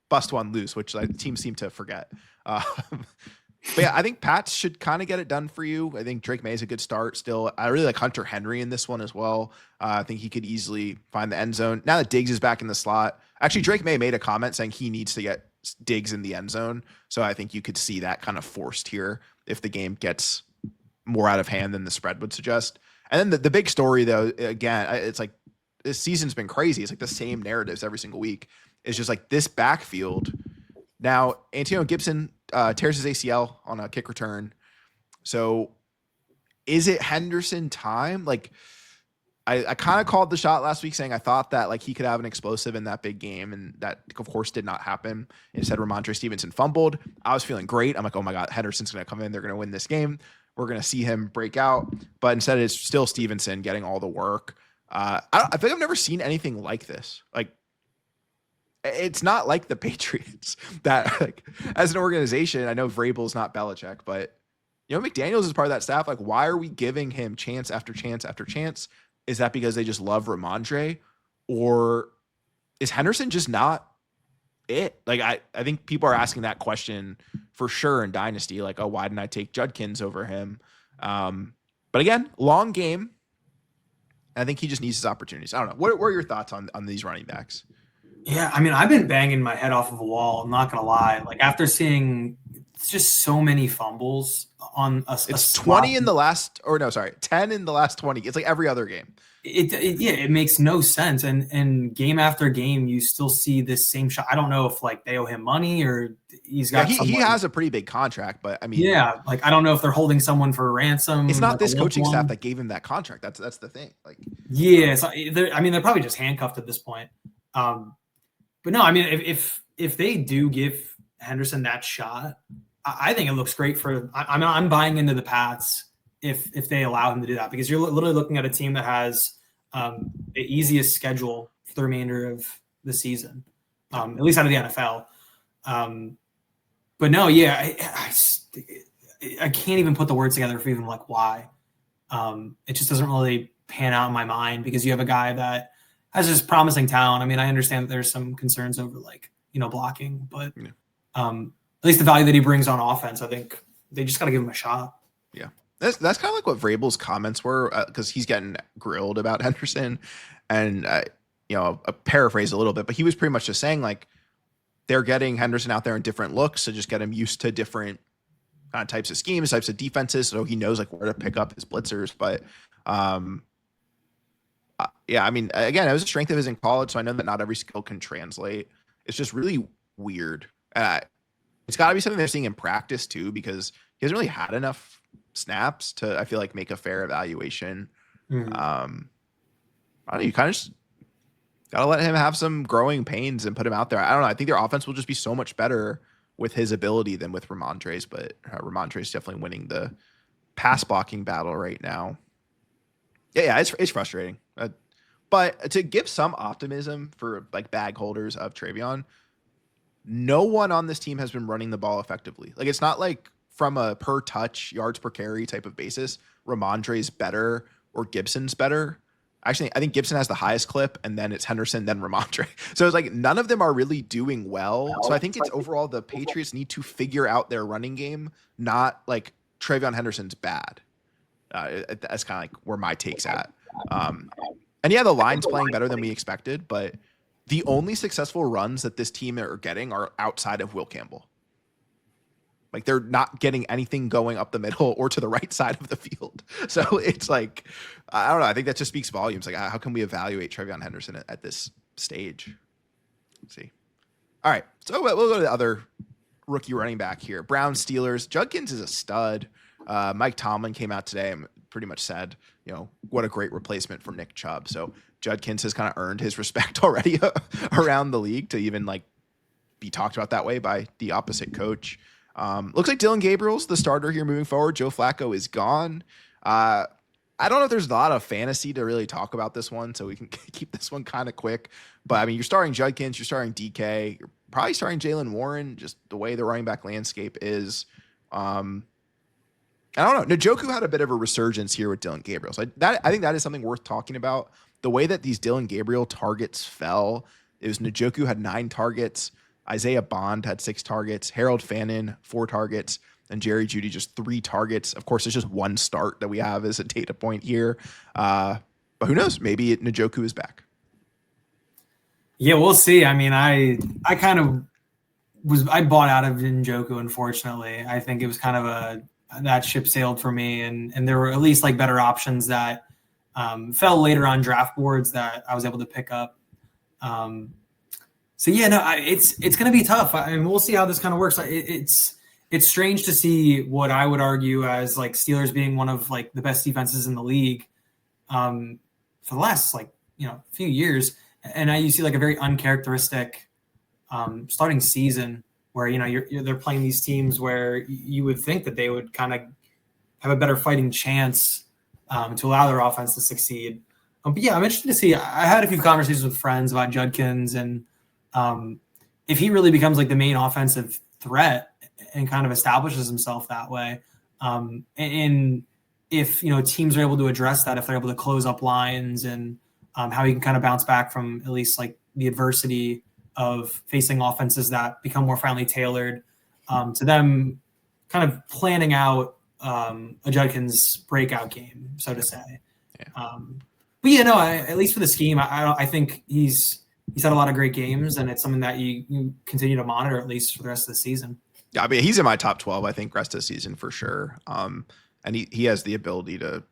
bust one loose, which teams seem to forget. But yeah, I think Pats should kind of get it done for you. I think Drake May is a good start still. I really like Hunter Henry in this one as well. I think he could easily find the end zone. Now that Diggs is back in the slot, actually Drake May made a comment saying he needs to get Diggs in the end zone. So I think you could see that kind of forced here if the game gets more out of hand than the spread would suggest. And then the big story though, again, it's like this season's been crazy. It's like the same narratives every single week. It's just like this backfield. Now, Antonio Gibson tears his ACL on a kick return. So is it Henderson time? Like, I kind of called the shot last week saying I thought that like he could have an explosive in that big game, and that of course did not happen. Instead, Ramondre Stevenson fumbled. I was feeling great. I'm like, oh my God, Henderson's going to come in. They're going to win this game. We're going to see him break out. But instead, it's still Stevenson getting all the work. I think I've never seen anything like this. Like, it's not like the Patriots that, like, as an organization, I know Vrabel's not Belichick, but McDaniels is part of that staff. Like, why are we giving him chance after chance after chance? Is that because they just love Ramondre, or is Henderson just not it? Like, I think people are asking that question for sure in Dynasty. Like, oh, why didn't I take Judkins over him? But again, long game. I think he just needs his opportunities. I don't know. What are your thoughts on these running backs? Yeah, I mean, I've been banging my head off of a wall. I'm not gonna lie. Like, after seeing just so many fumbles on it's 20 in the last, or no, sorry, 10 in the last 20. It's like every other game. It makes no sense. And game after game, you still see this same shot. I don't know if like they owe him money or he's got. Yeah, he has a pretty big contract, but I mean, yeah, like I don't know if they're holding someone for a ransom. It's not like this coaching staff that gave him that contract. That's the thing. Like, yeah, they're probably just handcuffed at this point. But no, I mean, if they do give Henderson that shot, I think it looks great for. I'm buying into the Pats if they allow him to do that, because you're literally looking at a team that has the easiest schedule for the remainder of the season, at least out of the NFL. But no, yeah, I can't even put the words together for even like why. It just doesn't really pan out in my mind, because you have a guy that has this promising talent. I mean, I understand that there's some concerns over blocking, but at least the value that he brings on offense, I think they just got to give him a shot. Yeah. That's kind of like what Vrabel's comments were, because he's getting grilled about Henderson, and a paraphrase a little bit, but he was pretty much just saying like they're getting Henderson out there in different looks to just get him used to different types of schemes, types of defenses, so he knows like where to pick up his blitzers. But yeah, I mean, again, it was a strength of his in college, so I know that not every skill can translate. It's just really weird. It's got to be something they're seeing in practice too, because he hasn't really had enough snaps to, I feel like, make a fair evaluation. I don't know, you kind of just gotta let him have some growing pains and put him out there. I don't know. I think their offense will just be so much better with his ability than with Ramondre's, but Ramondre's definitely winning the pass blocking battle right now. Yeah, it's frustrating. But to give some optimism for like bag holders of Travion, no one on this team has been running the ball effectively. Like, it's not like from a per touch, yards per carry type of basis, Ramondre's better or Gibson's better. Actually, I think Gibson has the highest clip, and then it's Henderson, then Ramondre. So it's like none of them are really doing well. So I think it's overall the Patriots need to figure out their running game, not like Travion Henderson's bad. That's kind of like where my take's at. And yeah, the line's playing better than we expected, but the only successful runs that this team are getting are outside of Will Campbell. Like, they're not getting anything going up the middle or to the right side of the field. So it's like, I don't know. I think that just speaks volumes. Like, how can we evaluate Travion Henderson at this stage? Let's see. All right. So we'll go to the other rookie running back here. Browns, Steelers. Judkins is a stud. Mike Tomlin came out today and pretty much said, what a great replacement for Nick Chubb. So Judkins has kind of earned his respect already around the league to even like be talked about that way by the opposite coach. Looks like Dylan Gabriel's the starter here moving forward. Joe Flacco is gone. I don't know if there's a lot of fantasy to really talk about this one, so we can keep this one kind of quick. But I mean, you're starting Judkins, you're starting DK, you're probably starting Jaylen Warren, just the way the running back landscape is. I don't know. Njoku had a bit of a resurgence here with Dylan Gabriel. So I think that is something worth talking about. The way that these Dylan Gabriel targets fell, it was Njoku had 9 targets, Isaiah Bond had 6 targets, Harold Fannin 4 targets, and Jerry Jeudy just 3 targets. Of course, it's just one start that we have as a data point here. But who knows? Maybe Njoku is back. Yeah, we'll see. I mean, I bought out of Njoku, unfortunately. I think it was kind of that ship sailed for me, and there were at least like better options that fell later on draft boards that I was able to pick up. So yeah, no, it's going to be tough. I mean, we'll see how this kind of works. It's strange to see what I would argue as like Steelers being one of like the best defenses in the league for the last few years, and now you see like a very uncharacteristic starting season where they're playing these teams where you would think that they would kind of have a better fighting chance to allow their offense to succeed. But yeah, I'm interested to see. I had a few conversations with friends about Judkins, and if he really becomes like the main offensive threat and kind of establishes himself that way, and if teams are able to address that, if they're able to close up lines, and how he can kind of bounce back from at least like the adversity of facing offenses that become more finely tailored to them, kind of planning out a Judkins breakout game, so to say. Yeah. But yeah, no, at least for the scheme, I think he's had a lot of great games, and it's something that you continue to monitor at least for the rest of the season. Yeah, I mean, he's in my top 12, I think, rest of the season for sure. And he has the ability to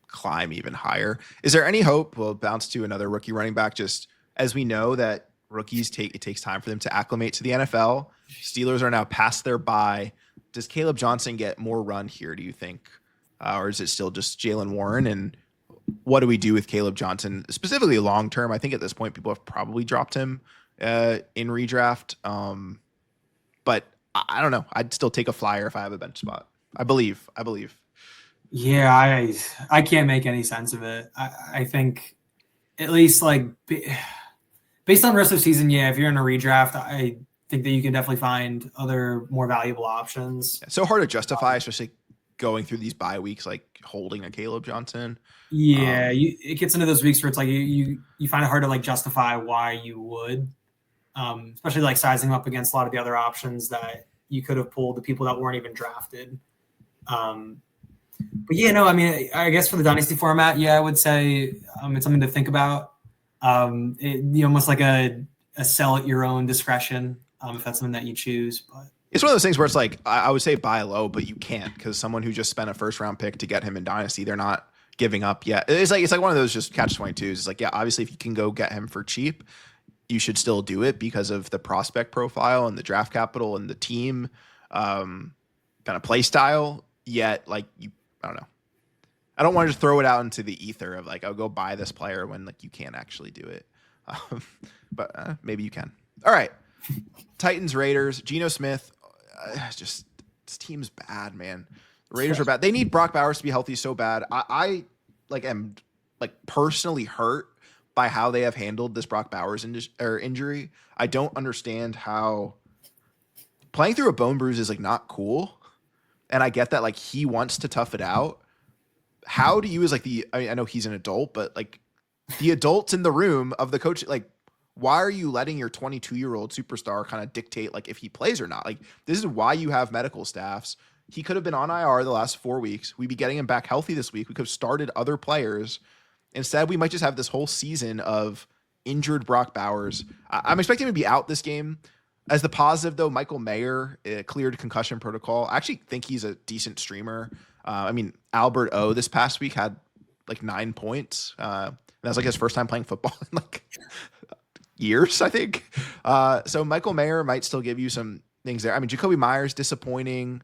climb even higher. Is there any hope? We'll bounce to another rookie running back, just as we know that rookies it takes time for them to acclimate to the NFL. Steelers are now past their bye. Does Caleb Johnson get more run here, do you think? Or is it still just Jaylen Warren? And what do we do with Caleb Johnson, specifically long term? I think at this point, people have probably dropped him in redraft. But I don't know. I'd still take a flyer if I have a bench spot. I believe. Yeah, I can't make any sense of it. I think at least like based on the rest of the season, yeah, if you're in a redraft, I think that you can definitely find other more valuable options. Yeah, so hard to justify, especially going through these bye weeks, like holding a Caleb Johnson. Yeah, it gets into those weeks where it's like you find it hard to like justify why you would, especially like sizing up against a lot of the other options that you could have pulled, the people that weren't even drafted. But yeah, no, I mean, I guess for the dynasty format, yeah, I would say it's something to think about. Almost like a sell at your own discretion if that's something that you choose. But it's one of those things where it's like I would say buy low, but you can't, because someone who just spent a first round pick to get him in dynasty, they're not giving up yet. It's like one of those just catch-22s. It's like, yeah, obviously if you can go get him for cheap, you should still do it because of the prospect profile and the draft capital and the team kind of play style. Yet, like, I don't know. I don't want to just throw it out into the ether of like, I'll go buy this player when like you can't actually do it. But maybe you can. All right. Titans, Raiders, Geno Smith. Just this team's bad, man. The Raiders are bad. They need Brock Bowers to be healthy so bad. I am personally hurt by how they have handled this Brock Bowers injury. I don't understand how playing through a bone bruise is like not cool. And I get that like he wants to tough it out. How do you as like I know he's an adult, but like the adults in the room of the coach, like, why are you letting your 22-year-old superstar kind of dictate like if he plays or not? Like, this is why you have medical staffs. He could have been on IR the last 4 weeks. We'd be getting him back healthy this week. We could have started other players. Instead, we might just have this whole season of injured Brock Bowers. I'm expecting him to be out this game. As the positive, though, Michael Mayer cleared concussion protocol. I actually think he's a decent streamer. I mean, Albert O this past week had like 9 points. That was like his first time playing football in like years, I think. So Michael Mayer might still give you some things there. I mean, Jacoby Myers, disappointing.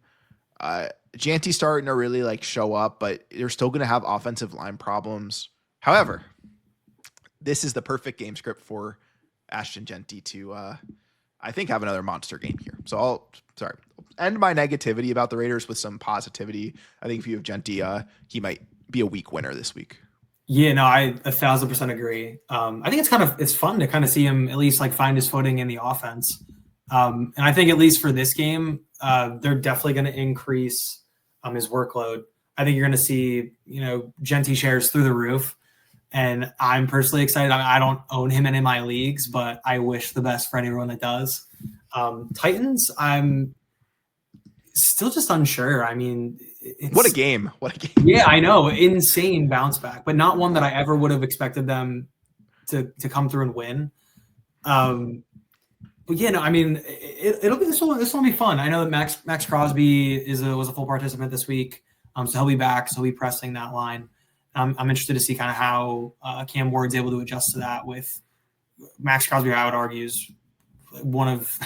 Janty's starting to really like show up, but they're still going to have offensive line problems. However, this is the perfect game script for Ashton Jeanty to, I think have another monster game here. So I'll end my negativity about the Raiders with some positivity. I think if you have Genti, he might be a week winner this week. Yeah, no, I 1,000% agree. I think it's fun to kind of see him at least like find his footing in the offense. And I think at least for this game, they're definitely going to increase his workload. I think you're going to see, Genti shares through the roof. And I'm personally excited. I don't own him in my leagues, but I wish the best for anyone that does. Titans, I'm still just unsure. I mean, what a game. Yeah, I know. Insane bounce back, but not one that I ever would have expected them to come through and win. But yeah, no, I mean, it'll be this will be fun. I know that Max Crosby was a full participant this week, so he'll be back. So he'll be pressing that line. I'm interested to see kind of how Cam Ward's able to adjust to that with Max Crosby. I would argue is one of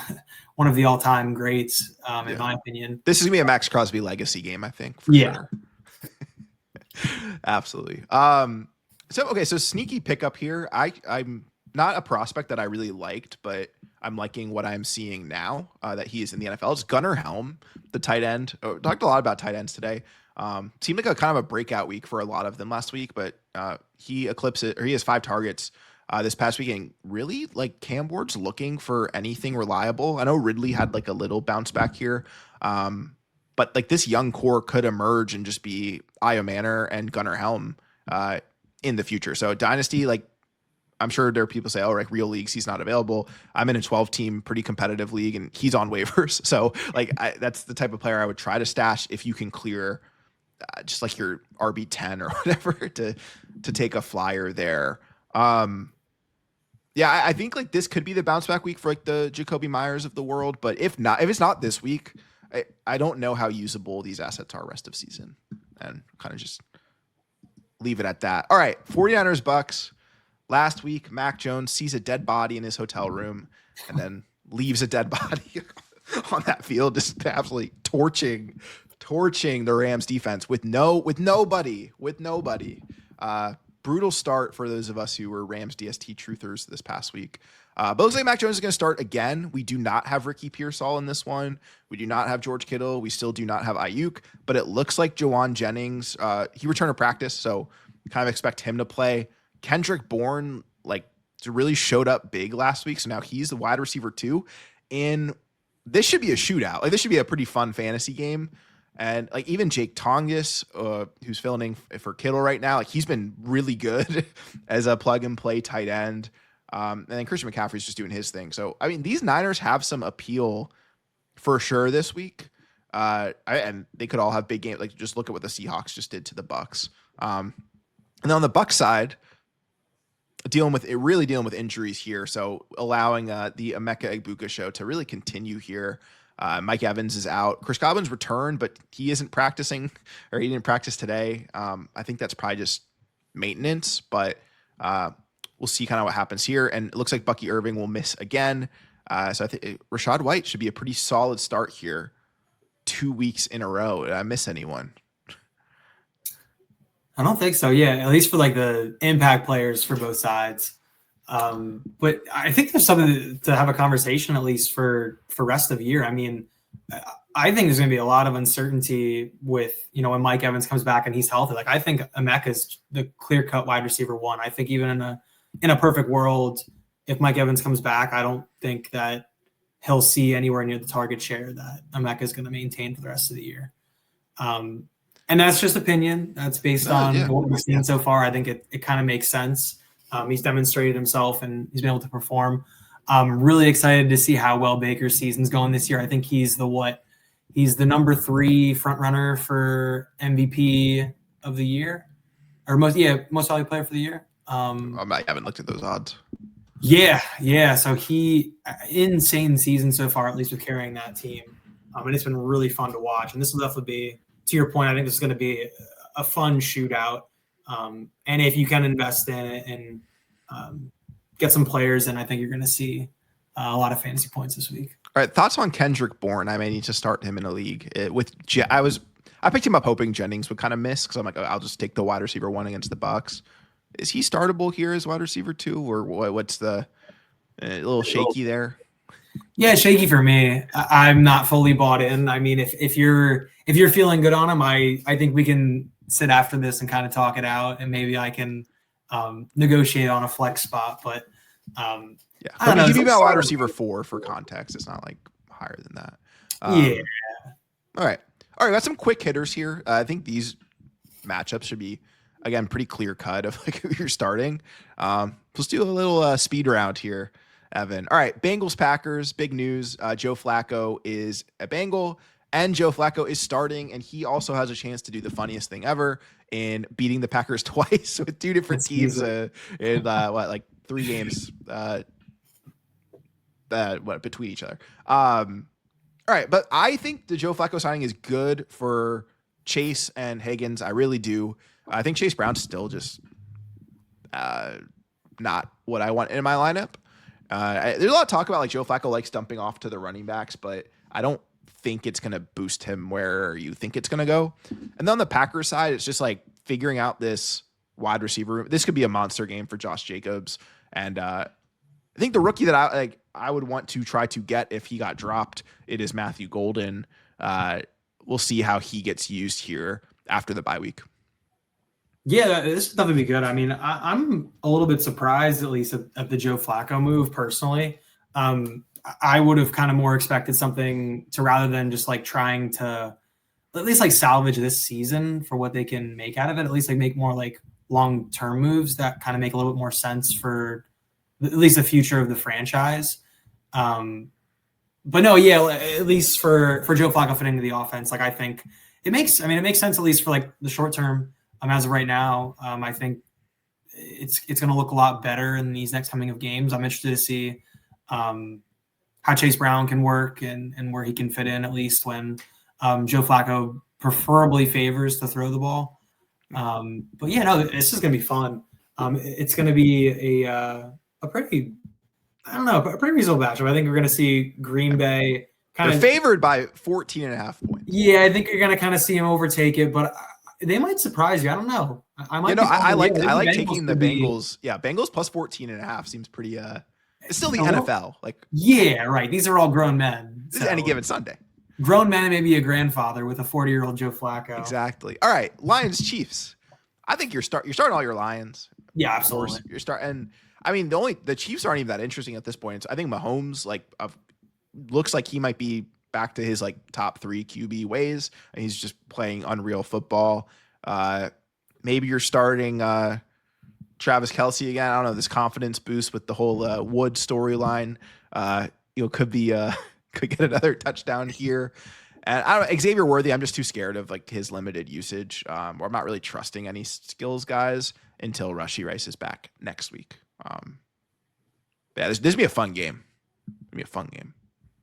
the all-time greats in my opinion. This is gonna be a Max Crosby legacy game, I think. For sure. Absolutely. So sneaky pickup here. I'm not a prospect that I really liked, but I'm liking what I'm seeing now that he is in the NFL. It's Gunnar Helm, the tight end. Talked a lot about tight ends today. Seemed like a kind of a breakout week for a lot of them last week, but he eclipsed it, or he has 5 targets this past weekend. Really, like Cam Ward's looking for anything reliable. I know Ridley had like a little bounce back here, but like this young core could emerge and just be Io Manor and Gunnar Helm in the future. So Dynasty, like I'm sure there are people say, oh, like real leagues, he's not available. I'm in a 12-team pretty competitive league and he's on waivers. So like that's the type of player I would try to stash if you can clear just like your RB10 or whatever to take a flyer there. Yeah, I think like this could be the bounce back week for like the Jacoby Myers of the world. But if it's not this week, I don't know how usable these assets are rest of season, and kind of just leave it at that. All right, 49ers Bucks. Last week, Mac Jones sees a dead body in his hotel room and then leaves a dead body on that field, just absolutely torching the Rams defense with nobody. Brutal start for those of us who were Rams DST truthers this past week. But looks like Mac Jones is going to start again. We do not have Ricky Pearsall in this one. We do not have George Kittle. We still do not have Ayuk, but it looks like Jawan Jennings, he returned to practice, so kind of expect him to play. Kendrick Bourne, like, really showed up big last week, so now he's the wide receiver 2. And this should be a shootout. Like, this should be a pretty fun fantasy game. And like even Jake Tongas, who's filling in for Kittle right now, like he's been really good as a plug and play tight end. And then Christian McCaffrey's just doing his thing. So I mean, these Niners have some appeal for sure this week. And they could all have big games. Like just look at what the Seahawks just did to the Bucks. And then on the Bucks side, dealing with injuries here. So allowing the Emeka Egbuka show to really continue here. Mike Evans is out. Chris Godwin's returned, but he isn't practicing, or he didn't practice today. I think that's probably just maintenance, but we'll see kind of what happens here. And it looks like Bucky Irving will miss again. So I think Rachaad White should be a pretty solid start here 2 weeks in a row. Did I miss anyone? I don't think so. Yeah, at least for like the impact players for both sides. But I think there's something to have a conversation, at least for rest of the year. I mean, I think there's going to be a lot of uncertainty with, when Mike Evans comes back and he's healthy. Like I think Emeka is the clear-cut wide receiver 1. I think even in a perfect world, if Mike Evans comes back, I don't think that he'll see anywhere near the target share that Emeka is going to maintain for the rest of the year. And that's just opinion. That's based on what we've seen so far. I think it kind of makes sense. He's demonstrated himself and he's been able to perform. I'm really excited to see how well Baker's season's going this year. I think he's the number 3 front runner for MVP of the year, or most valuable player for the year. I haven't looked at those odds. Yeah. So insane season so far, at least with carrying that team. And it's been really fun to watch. And this will definitely be, to your point, I think this is going to be a fun shootout. And if you can invest in it and get some players, then I think you're going to see a lot of fantasy points this week. All right, thoughts on Kendrick Bourne? I may need to start him in a league. I picked him up hoping Jennings would kind of miss because I'm like, I'll just take the wide receiver 1 against the Bucks. Is he startable here as wide receiver 2, or what's the a little shaky there? Yeah, shaky for me. I'm not fully bought in. I mean, if you're feeling good on him, I think we can sit after this and kind of talk it out, and maybe I can negotiate on a flex spot. But Yeah, I don't know. he'd It's be like about wide starter receiver mode. 4 for context. It's not like higher than that. Yeah, All right. All right. Got some quick hitters here. I think these matchups should be, again, pretty clear cut of like who you're starting. Let's do a little speed round here, Evan. All right. Bengals Packers. Big news. Joe Flacco is a Bengal, and Joe Flacco is starting, and he also has a chance to do the funniest thing ever in beating the Packers twice with two different it's teams easy. in like 3 games. Between each other. All right, but I think the Joe Flacco signing is good for Chase and Higgins. I really do. I think Chase Brown's still just not what I want in my lineup. There's a lot of talk about like Joe Flacco likes dumping off to the running backs, but I don't think it's going to boost him where you think it's going to go. And then on the Packers side, it's just like figuring out this wide receiver room. This could be a monster game for Josh Jacobs, and I think the rookie that I would want to try to get if he got dropped, it is Matthew Golden. We'll see how he gets used here after the bye week. Yeah, this is definitely be good. I mean, I'm a little bit surprised, at least at the Joe Flacco move personally. I would have kind of more expected something to rather than just like trying to at least like salvage this season for what they can make out of it, at least like make more like long-term moves that kind of make a little bit more sense for at least the future of the franchise. But no, yeah, at least for Joe Flacco fitting into the offense, like I think it makes sense at least for like the short term. As of right now, I think it's going to look a lot better in these next coming of games. I'm interested to see how Chase Brown can work and where he can fit in, at least when Joe Flacco preferably favors to throw the ball. But yeah, no, this is going to be fun. It's going to be a pretty, I don't know, a pretty reasonable matchup. I think we're going to see Green Bay kind They're of favored by 14 and a half points. Yeah, I think you're going to kind of see him overtake it, but they might surprise you. I don't know. I might. I like Bengals taking the could be- Bengals. Yeah, Bengals plus 14 and a half seems pretty. It's still the Oh, NFL. Like Yeah, right. These are all grown men. this is any given Sunday. Grown men and maybe a grandfather with a 40-year-old Joe Flacco. Exactly. All right, Lions Chiefs. I think you're starting all your Lions. Yeah, absolutely. You're starting. I mean, the Chiefs aren't even that interesting at this point. So I think Mahomes looks like he might be back to his like top 3 QB ways, and he's just playing unreal football. Maybe you're starting Travis Kelce again. I don't know, this confidence boost with the whole Wood storyline. Could get another touchdown here. And I don't know, Xavier Worthy, I'm just too scared of like his limited usage. Or I'm not really trusting any skills guys until Rashee Rice is back next week. Yeah, this will be a fun game. It'll be a fun game.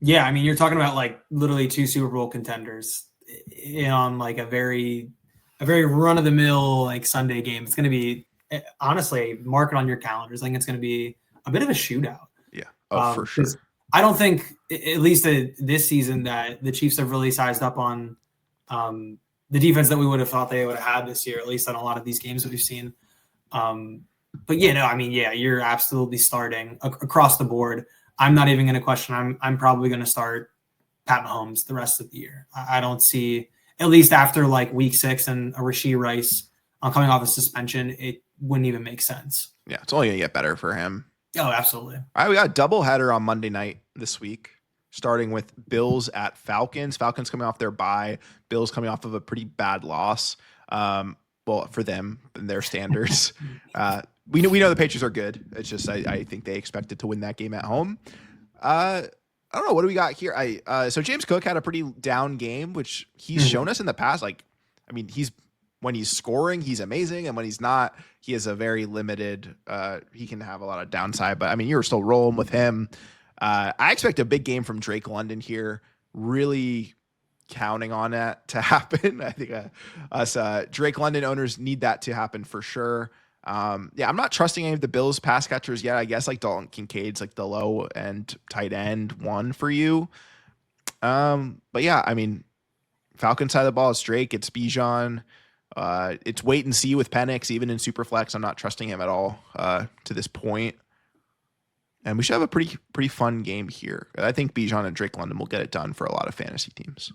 Yeah, I mean, you're talking about like literally 2 Super Bowl contenders on like a very run of the mill like Sunday game. It's going to be honestly, mark it on your calendars. I think it's going to be a bit of a shootout. Yeah, for sure. I don't think, at least this season, that the Chiefs have really sized up on the defense that we would have thought they would have had this year, at least on a lot of these games that we've seen. But yeah, no, I mean, yeah, you're absolutely starting across the board. I'm not even going to question. I'm probably going to start Pat Mahomes the rest of the year. I don't see, at least after like week 6 and a Rashee Rice coming off a suspension, it wouldn't even make sense. Yeah, it's only going to get better for him. Oh, absolutely. All right, we got a doubleheader on Monday night this week, starting with Bills at Falcons. Falcons coming off their bye. Bills coming off of a pretty bad loss. Well, for them and their standards. We know the Patriots are good. It's just I think they expected to win that game at home. I don't know. What do we got here? So James Cook had a pretty down game, which he's shown us in the past. Like, I mean, when he's scoring, he's amazing, and when he's not, he has a very limited. He can have a lot of downside, but I mean, you're still rolling with him. I expect a big game from Drake London here. Really counting on that to happen. I think us Drake London owners need that to happen for sure. I'm not trusting any of the Bills pass catchers yet. I guess like Dalton Kincaid's like the low end tight end one for you. But yeah, I mean, Falcons side of the ball is Drake. It's Bijan. It's wait and see with Penix, even in Superflex. I'm not trusting him at all to this point. And we should have a pretty fun game here. I think Bijan and Drake London will get it done for a lot of fantasy teams.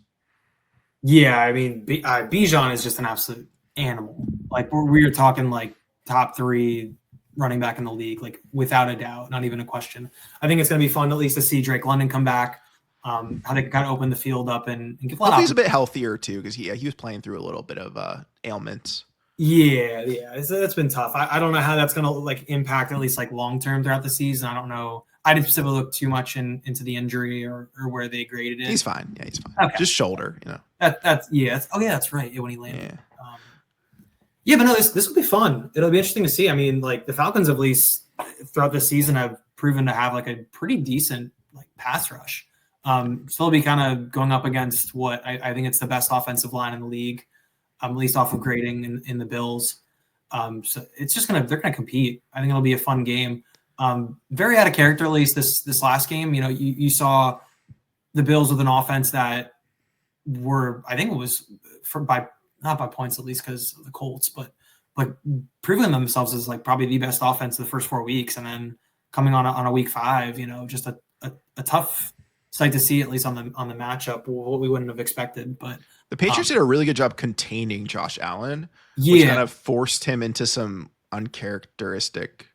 Yeah, I mean, Bijan is just an absolute animal. Like we were talking like top 3 running back in the league, like without a doubt, not even a question. I think it's going to be fun at least to see Drake London come back. How they can kind of open the field up and give a lot. He's a bit healthier too because he was playing through a little bit of ailments. Yeah, that's been tough. I don't know how that's going to like impact at least like long term throughout the season. I don't know. I didn't specifically look too much into the injury or where they graded it. He's fine. Yeah, he's fine. Okay. Just shoulder, you know. That's right. When he landed. Yeah. But no, this will be fun. It'll be interesting to see. I mean, like the Falcons at least throughout the season have proven to have like a pretty decent like pass rush. Still be kind of going up against what I think it's the best offensive line in the league, at least off of grading in the Bills. So it's just they're gonna compete. I think it'll be a fun game. Very out of character, at least this last game. You know, you saw the Bills with an offense that were, I think it was not by points at least because of the Colts, but like proving themselves as like probably the best offense the first 4 weeks, and then coming on a week 5, you know, just a tough sight to see, at least on the matchup, what we wouldn't have expected. But the Patriots did a really good job containing Josh Allen, which kind of forced him into some uncharacteristic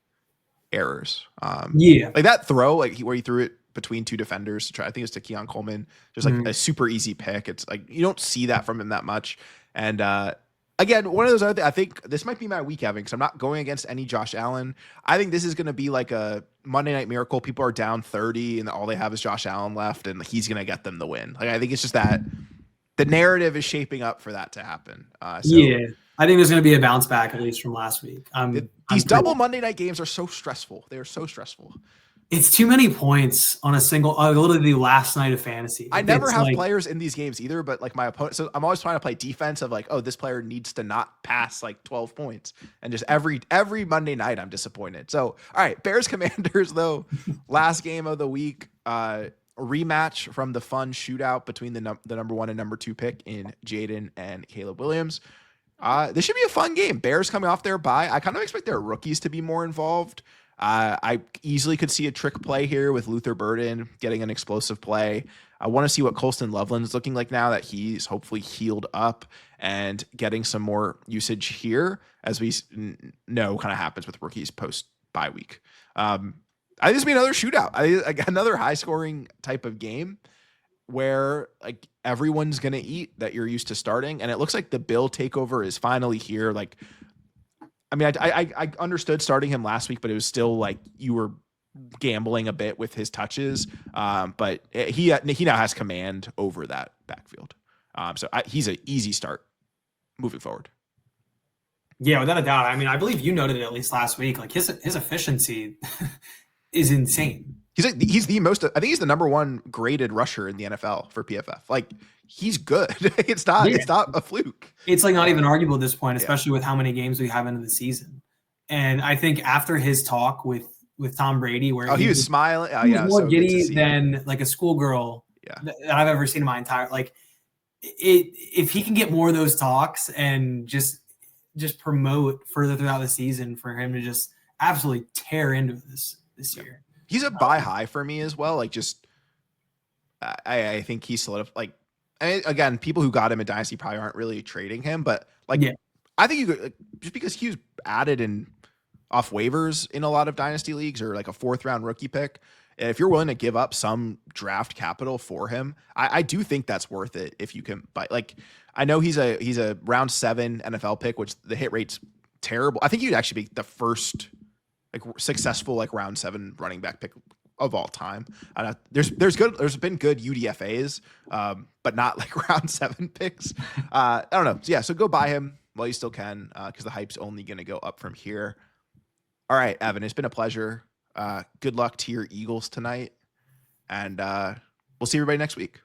errors. Like that throw, like where he threw it between 2 defenders to try. I think it's to Keon Coleman, just like a super easy pick. It's like you don't see that from him that much. And again, one of those other things, I think this might be my week, Evan, because I'm not going against any Josh Allen. I think this is going to be like a Monday Night Miracle. People are down 30 and all they have is Josh Allen left, and he's going to get them the win. Like I think it's just that the narrative is shaping up for that to happen. Yeah, I think there's going to be a bounce back, at least from last week. These double Monday night games are so stressful. They are so stressful. It's too many points on a single, literally the last night of fantasy. I never have players in these games either, but like my opponent. So I'm always trying to play defense of like, oh, this player needs to not pass like 12 points. And just every Monday night, I'm disappointed. So, all right, Bears Commanders, though, last game of the week, rematch from the fun shootout between the number 1 and number 2 pick in Jaden and Caleb Williams. This should be a fun game. Bears coming off their bye. I kind of expect their rookies to be more involved. I easily could see a trick play here with Luther Burden getting an explosive play. I want to see what Colston Loveland is looking like now that he's hopefully healed up and getting some more usage here, as we know kind of happens with rookies post bye week. I think this will be another shootout. Another high scoring type of game where like everyone's going to eat that you're used to starting. And it looks like the Bill takeover is finally here. Like, I mean, I understood starting him last week, but it was still like you were gambling a bit with his touches. But he now has command over that backfield. So he's an easy start moving forward. Yeah, without a doubt. I mean, I believe you noted it at least last week. Like his efficiency is insane. He's the most. I think he's the number 1 graded rusher in the NFL for PFF. Like he's good. It's not a fluke. It's like not even arguable at this point, especially with how many games we have into the season. And I think after his talk with Tom Brady, where he was smiling, he was more giddy than like a schoolgirl that I've ever seen in my entire if he can get more of those talks and just promote further throughout the season for him to just absolutely tear into this year. He's a buy high for me as well. Like just, I think he's solidified. Again, people who got him in Dynasty probably aren't really trading him, but I think you could, just because he was added in off waivers in a lot of Dynasty leagues or like a 4th round rookie pick. If you're willing to give up some draft capital for him, I do think that's worth it if you can buy. Like, I know he's a round 7 NFL pick, which the hit rate's terrible. I think he'd actually be the first like successful like round 7 running back pick of all time. There's been good UDFAs, but not like round 7 picks. I don't know. So go buy him while you still can, because the hype's only going to go up from here. All right, Evan, it's been a pleasure. Good luck to your Eagles tonight, and we'll see everybody next week.